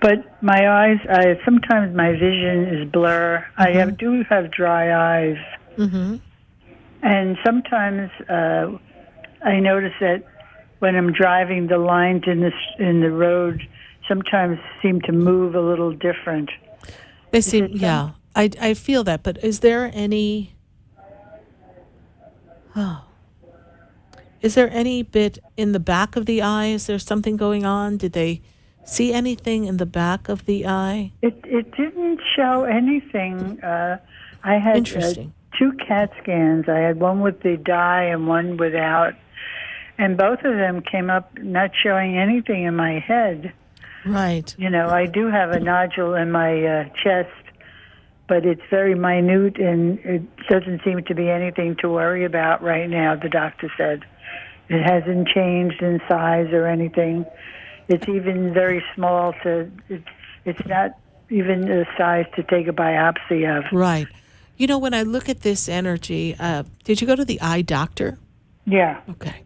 But my eyes, sometimes my vision is blur. I do have dry eyes. Mm-hmm. And sometimes I notice that when I'm driving, the lines in the road sometimes seem to move a little different. They seem, I feel that. But is there any... Is there any bit in the back of the eye? Is there something going on? Did they see anything in the back of the eye? It didn't show anything. I had Interesting. 2 CAT scans. I had one with the dye and one without. And both of them came up not showing anything in my head. Right. You know, I do have a nodule in my chest, but it's very minute and it doesn't seem to be anything to worry about right now, the doctor said. It hasn't changed in size or anything. It's even very small it's not even a size to take a biopsy of. Right. You know, when I look at this energy, did you go to the eye doctor? Yeah. Okay.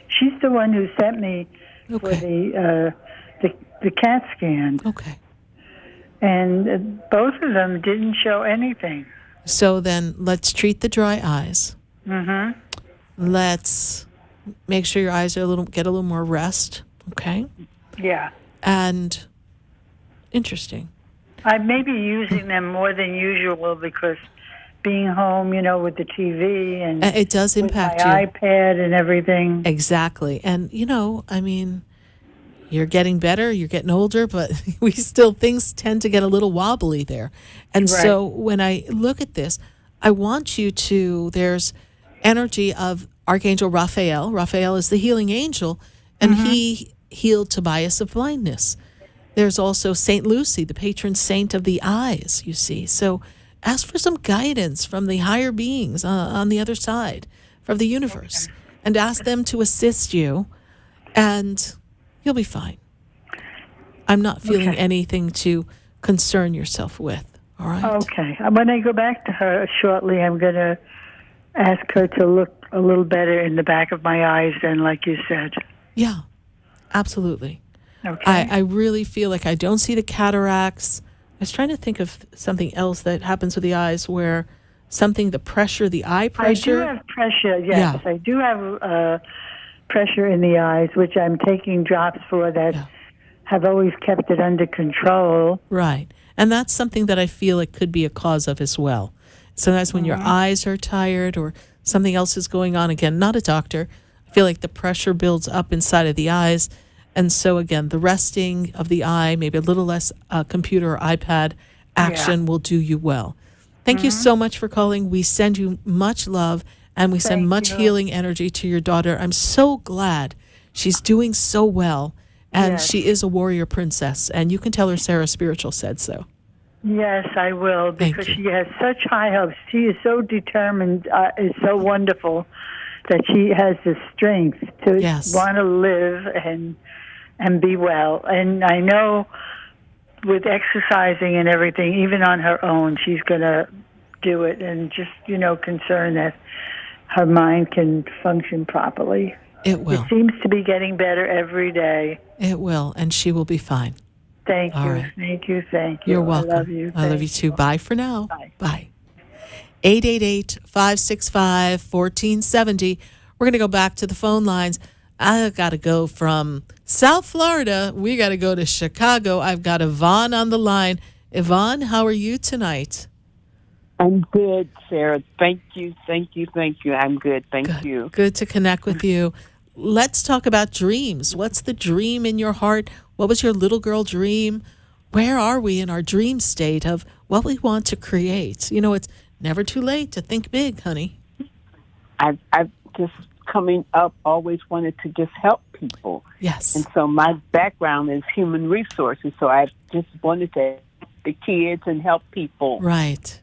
She's the one who sent me for the CAT scan. Okay. And both of them didn't show anything. So then let's treat the dry eyes. Mm-hmm. Let's make sure your eyes are get a little more rest. Okay. Yeah. And interesting. I may be using them more than usual because being home, you know, with the TV and it does impact my you. iPad and everything. Exactly. And, you know, I mean, you're getting better, you're getting older, but things tend to get a little wobbly there. And so when I look at this, I want you to, there's energy of Archangel Raphael. Raphael is the healing angel, and he healed Tobias of blindness. There's also Saint Lucy, the patron saint of the eyes, you see. So ask for some guidance from the higher beings on the other side, from the universe, and ask them to assist you, and you'll be fine. I'm not feeling anything to concern yourself with, all right? Okay. When I go back to her shortly, I'm going to ask her to look a little better in the back of my eyes than like you said. Yeah, absolutely. Okay. I really feel like I don't see the cataracts. I was trying to think of something else that happens with the eyes where the pressure, the eye pressure. I do have pressure, yes. Yeah. I do have pressure in the eyes, which I'm taking drops for that have always kept it under control. Right. And that's something that I feel it could be a cause of as well. Sometimes when your eyes are tired or something else is going on, again, not a doctor, I feel like the pressure builds up inside of the eyes. And so, again, the resting of the eye, maybe a little less computer or iPad action will do you well. Thank you so much for calling. We send you much love, and we send much healing energy to your daughter. I'm so glad she's doing so well, and she is a warrior princess. And you can tell her Sarah Spiritual said so. Yes, I will, because she has such high hopes. She is so determined. It's so wonderful that she has the strength to want to live and be well. And I know with exercising and everything, even on her own, she's going to do it, and just, concerned that her mind can function properly. It will. It seems to be getting better every day. It will, and she will be fine. Thank you. Right. Thank you. Thank you. You're welcome. I love you. I love you too. Bye for now. Bye. 888-565-1470. We're going to go back to the phone lines. I got to go from South Florida. We got to go to Chicago. I've got Yvonne on the line. Yvonne, how are you tonight? I'm good, Sarah. Thank you. I'm good. Thank you. Good to connect with you. Let's talk about dreams. What's the dream in your heart? What was your little girl dream? Where are we in our dream state of what we want to create? It's never too late to think big, honey. I've just coming up always wanted to just help people. Yes. And so my background is human resources, so I just wanted to help the kids and help people. Right.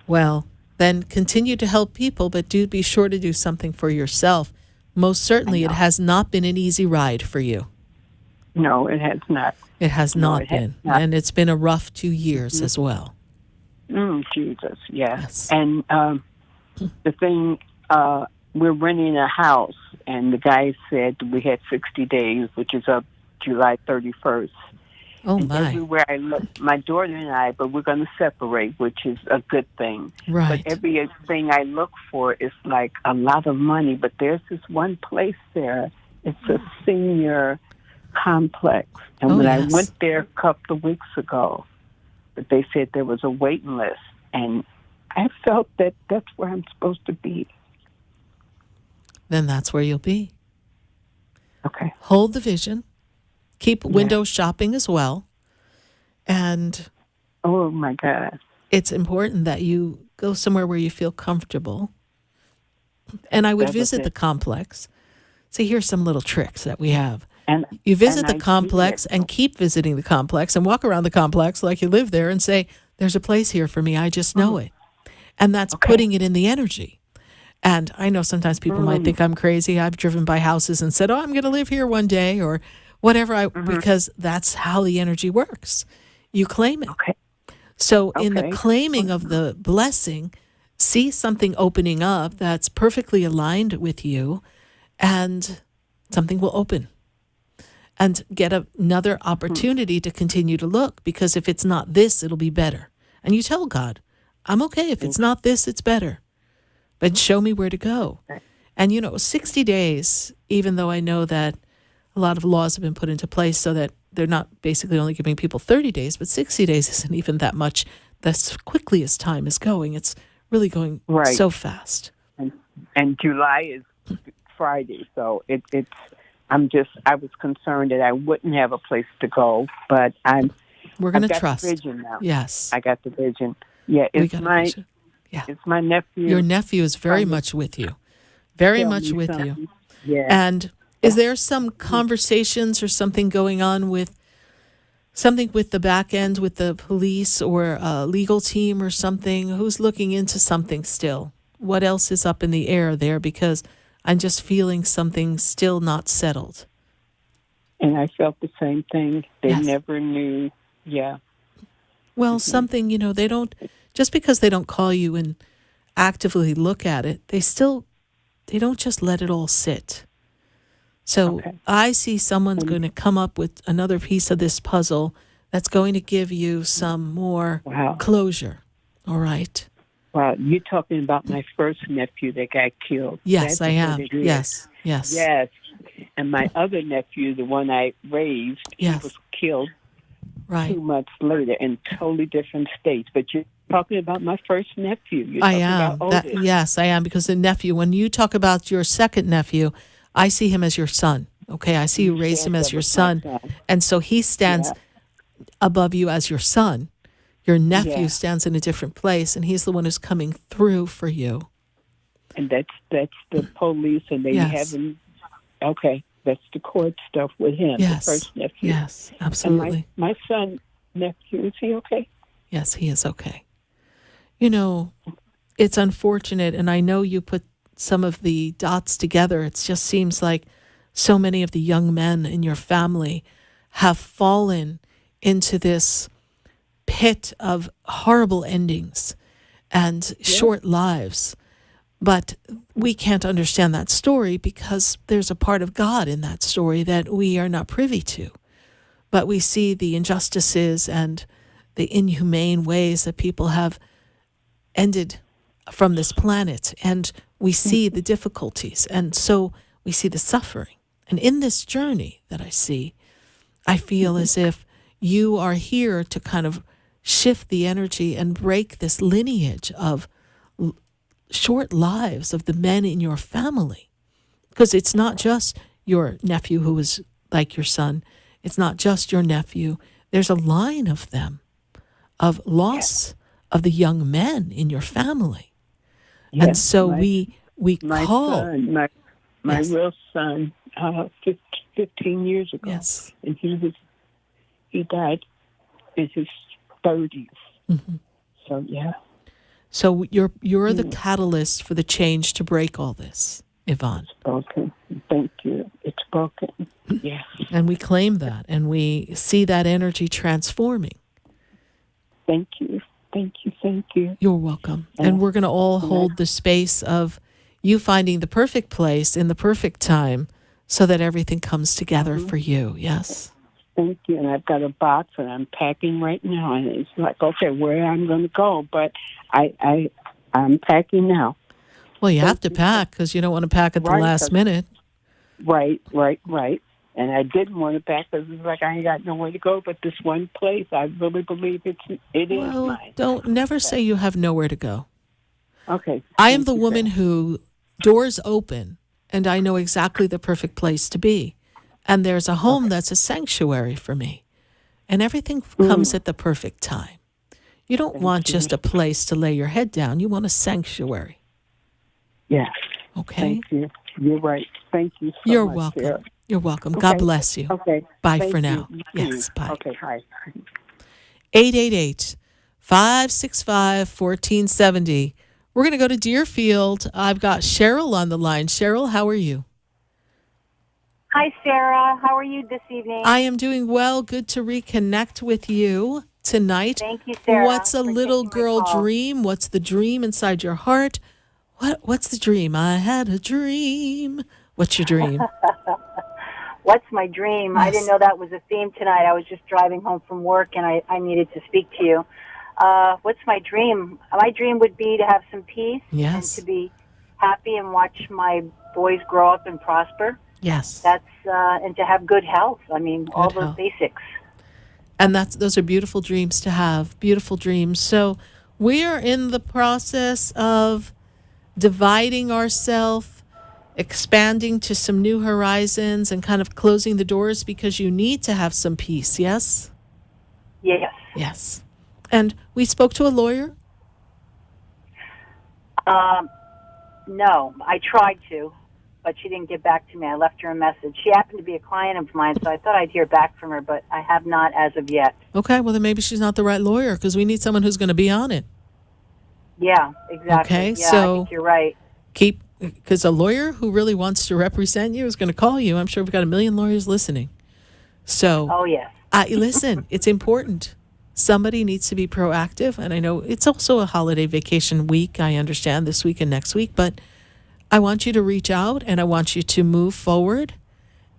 Well, then continue to help people, but do be sure to do something for yourself. Most certainly it has not been an easy ride for you. No, it has not. It has not been. And it's been a rough 2 years as well. Jesus, yes. And the thing, we're renting a house, and the guy said we had 60 days, which is up July 31st. Oh, and my. everywhere I look, my daughter and I, but we're going to separate, which is a good thing. Right. But everything I look for is like a lot of money. But there's this one place there. It's a senior complex. And when I went there a couple of weeks ago, but they said there was a waiting list. And I felt that that's where I'm supposed to be. Then that's where you'll be. Okay. Hold the vision. Keep window shopping as well. And oh, my God. It's important that you go somewhere where you feel comfortable. And I would visit the complex. See, here's some little tricks that we have. And you visit the complex and keep visiting the complex and walk around the complex like you live there and say, there's a place here for me. I just know it. And that's putting it in the energy. And I know sometimes people might think I'm crazy. I've driven by houses and said, I'm going to live here one day or whatever, because that's how the energy works. You claim it. So in the claiming of the blessing, see something opening up that's perfectly aligned with you, and something will open. And get another opportunity to continue to look, because if it's not this, it'll be better. And you tell God, I'm okay. If it's not this, it's better. But show me where to go. And, 60 days, even though I know that a lot of laws have been put into place so that they're not basically only giving people 30 days, but 60 days isn't even that much. That's quickly as time is going. It's really going so fast. And July is Friday, so it's. I was concerned that I wouldn't have a place to go, but we're going to trust. The vision now. Yes, I got the vision. Yeah, it's my nephew. Your nephew is very much with you, very much with you. Yeah. And is there some conversations or something going on with the back end with the police or a legal team or something? Who's looking into something still? What else is up in the air there? Because I'm just feeling something still not settled. And I felt the same thing. They never knew. Yeah. Well, something, they don't, just because they don't call you and actively look at it, they don't just let it all sit. So I see someone's going to come up with another piece of this puzzle that's going to give you some more closure. All right. Wow, you're talking about my first nephew that got killed. Yes, That's I am. what it is. Yes. Yes. And my other nephew, the one I raised, he was killed 2 months later in totally different states. But you're talking about my first nephew. You're I talking am. about oldest. Yes, I am, because the nephew, when you talk about your second nephew, I see him as your son. Okay, I see you raised him as your son. And so he stands above you as your son. Your nephew stands in a different place, and he's the one who's coming through for you. And that's the police, and they haven't. Okay, that's the court stuff with him. Yes. The first nephew. Yes, absolutely. And my son nephew, is he okay? Yes, he is okay. You know, it's unfortunate, and I know you put some of the dots together. It just seems like so many of the young men in your family have fallen into this pit of horrible endings and short lives. But we can't understand that story because there's a part of God in that story that we are not privy to. But we see the injustices and the inhumane ways that people have ended from this planet. And we see the difficulties. And so we see the suffering. And in this journey that I see, I feel as if you are here to kind of shift the energy and break this lineage of short lives of the men in your family. Because it's not just your nephew who is like your son. It's not just your nephew. There's a line of them, of loss of the young men in your family. Yes, and so we my call... Son, my real son, 15 years ago. Yes. And he died in his 30s. Mm-hmm. So, yeah. So you're the catalyst for the change to break all this, Yvonne. Okay. Thank you. It's broken. Yes. And we claim that, and we see that energy transforming. Thank you. Thank you. Thank you. You're welcome. And we're going to all hold the space of you finding the perfect place in the perfect time so that everything comes together for you. Yes. Thank you. And I've got a box and I'm packing right now. And it's like, okay, where I'm going to go. But I'm packing now. Well, you have to pack because you don't want to pack at the last minute. Right. And I didn't want to pack because it's like I ain't got nowhere to go but this one place. I really believe it is mine. Don't never say you have nowhere to go. Okay. I am the woman who doors open and I know exactly the perfect place to be. And there's a home that's a sanctuary for me. And everything comes at the perfect time. You don't want just a place to lay your head down. You want a sanctuary. Yes. Okay. Thank you. You're right. Thank you so You're much, welcome. Sarah. You're welcome. Okay. God bless you. Okay. Bye Thank for you. now. You Yes, too. bye. Okay, bye. 888-565-1470. We're going to go to Deerfield. I've got Cheryl on the line. Cheryl, how are you? Hi, Sarah. How are you this evening? I am doing well. Good to reconnect with you tonight. Thank you, Sarah. What's a little girl dream? What's the dream inside your heart? What's the dream? I had a dream. What's your dream? What's my dream? Yes. I didn't know that was a theme tonight. I was just driving home from work, and I needed to speak to you. What's my dream? My dream would be to have some peace and to be happy and watch my boys grow up and prosper. Yes. That's and to have good health. I mean, all those basics. And those are beautiful dreams to have. Beautiful dreams. So we are in the process of dividing ourselves, expanding to some new horizons, and kind of closing the doors because you need to have some peace. Yes? Yes. Yes. And we spoke to a lawyer? No, I tried to, but she didn't get back to me. I left her a message. She happened to be a client of mine, so I thought I'd hear back from her, but I have not as of yet. Okay, well then maybe she's not the right lawyer because we need someone who's going to be on it. Yeah, exactly. Okay, yeah, so I think you're right. Because a lawyer who really wants to represent you is going to call you. I'm sure we've got a million lawyers listening. So, oh yes, listen, it's important. Somebody needs to be proactive, and I know it's also a holiday vacation week. I understand this week and next week, but I want you to reach out and I want you to move forward,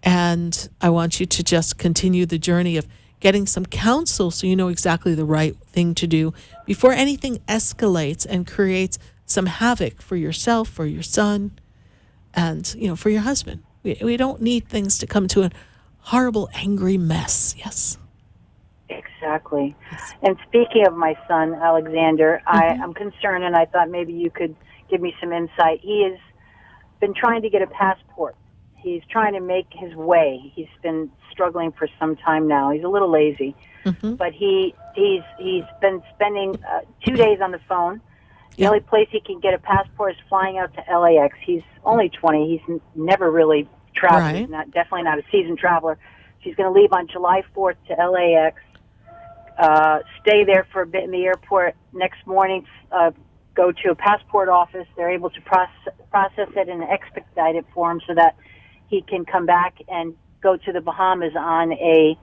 and I want you to just continue the journey of getting some counsel so you know exactly the right thing to do before anything escalates and creates some havoc for yourself, for your son, and for your husband. We don't need things to come to a horrible, angry mess. Yes. Exactly. And speaking of my son, Alexander, I'm concerned, and I thought maybe you could give me some insight. He has been trying to get a passport. He's trying to make his way. He's been struggling for some time now. He's a little lazy, but he's been spending 2 days on the phone. The only place he can get a passport is flying out to LAX. He's only 20. He's never really traveled. Right. He's definitely not a seasoned traveler. He's going to leave on July 4th to LAX, stay there for a bit in the airport. Next morning, go to a passport office. They're able to process it in an expedited form so that he can come back and go to the Bahamas on a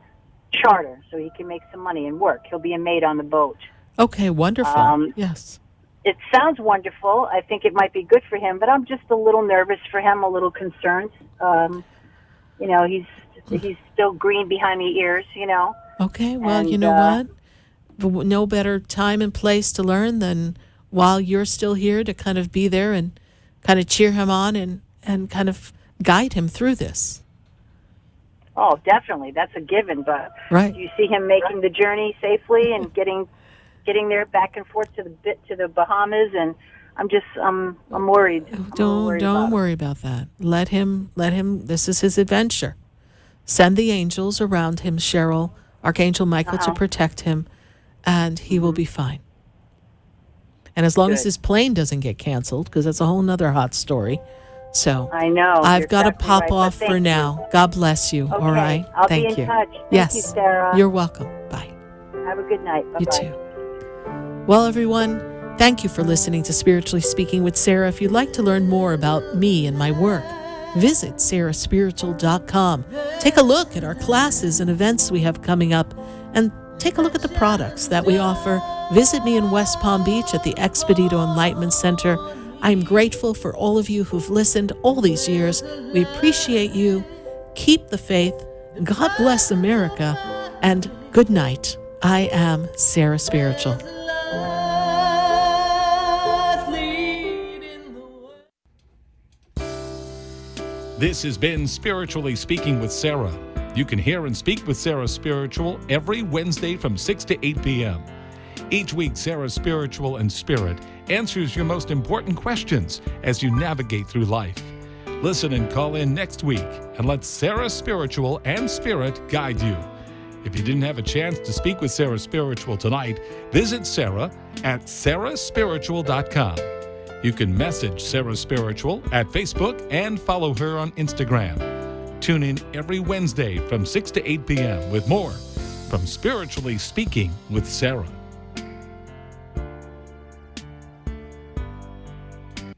charter so he can make some money and work. He'll be a mate on the boat. Okay, wonderful. Yes. It sounds wonderful. I think it might be good for him, but I'm just a little nervous for him, a little concerned. He's still green behind the ears, Okay, well, you know what? No better time and place to learn than while you're still here to kind of be there and kind of cheer him on and kind of guide him through this. Oh, definitely. That's a given. But right. Do you see him making the journey safely and getting there back and forth to the Bahamas? And I'm worried. Don't worry about that. Let him. This is his adventure. Send the angels around him, Cheryl, Archangel Michael, to protect him, and he will be fine. And as long as his plane doesn't get canceled, because that's a whole nother hot story. So I know. I've got to pop off for now. God bless you. Okay. All right. I'll Thank be in you. touch. Yes. Thank you, Sarah. You're welcome. Bye. Have a good night. Bye-bye. You too. Well, everyone, thank you for listening to Spiritually Speaking with Sarah. If you'd like to learn more about me and my work, visit sarahspiritual.com. Take a look at our classes and events we have coming up, and take a look at the products that we offer. Visit me in West Palm Beach at the Expedito Enlightenment Center. I'm grateful for all of you who've listened all these years. We appreciate you. Keep the faith. God bless America. And good night. I am Sarah Spiritual. This has been Spiritually Speaking with Sarah. You can hear and speak with Sarah Spiritual every Wednesday from 6 to 8 p.m. Each week, Sarah Spiritual and Spirit answers your most important questions as you navigate through life. Listen and call in next week and let Sarah Spiritual and Spirit guide you. If you didn't have a chance to speak with Sarah Spiritual tonight, visit Sarah at sarahspiritual.com. You can message Sarah Spiritual at Facebook and follow her on Instagram. Tune in every Wednesday from 6 to 8 p.m. with more from Spiritually Speaking with Sarah.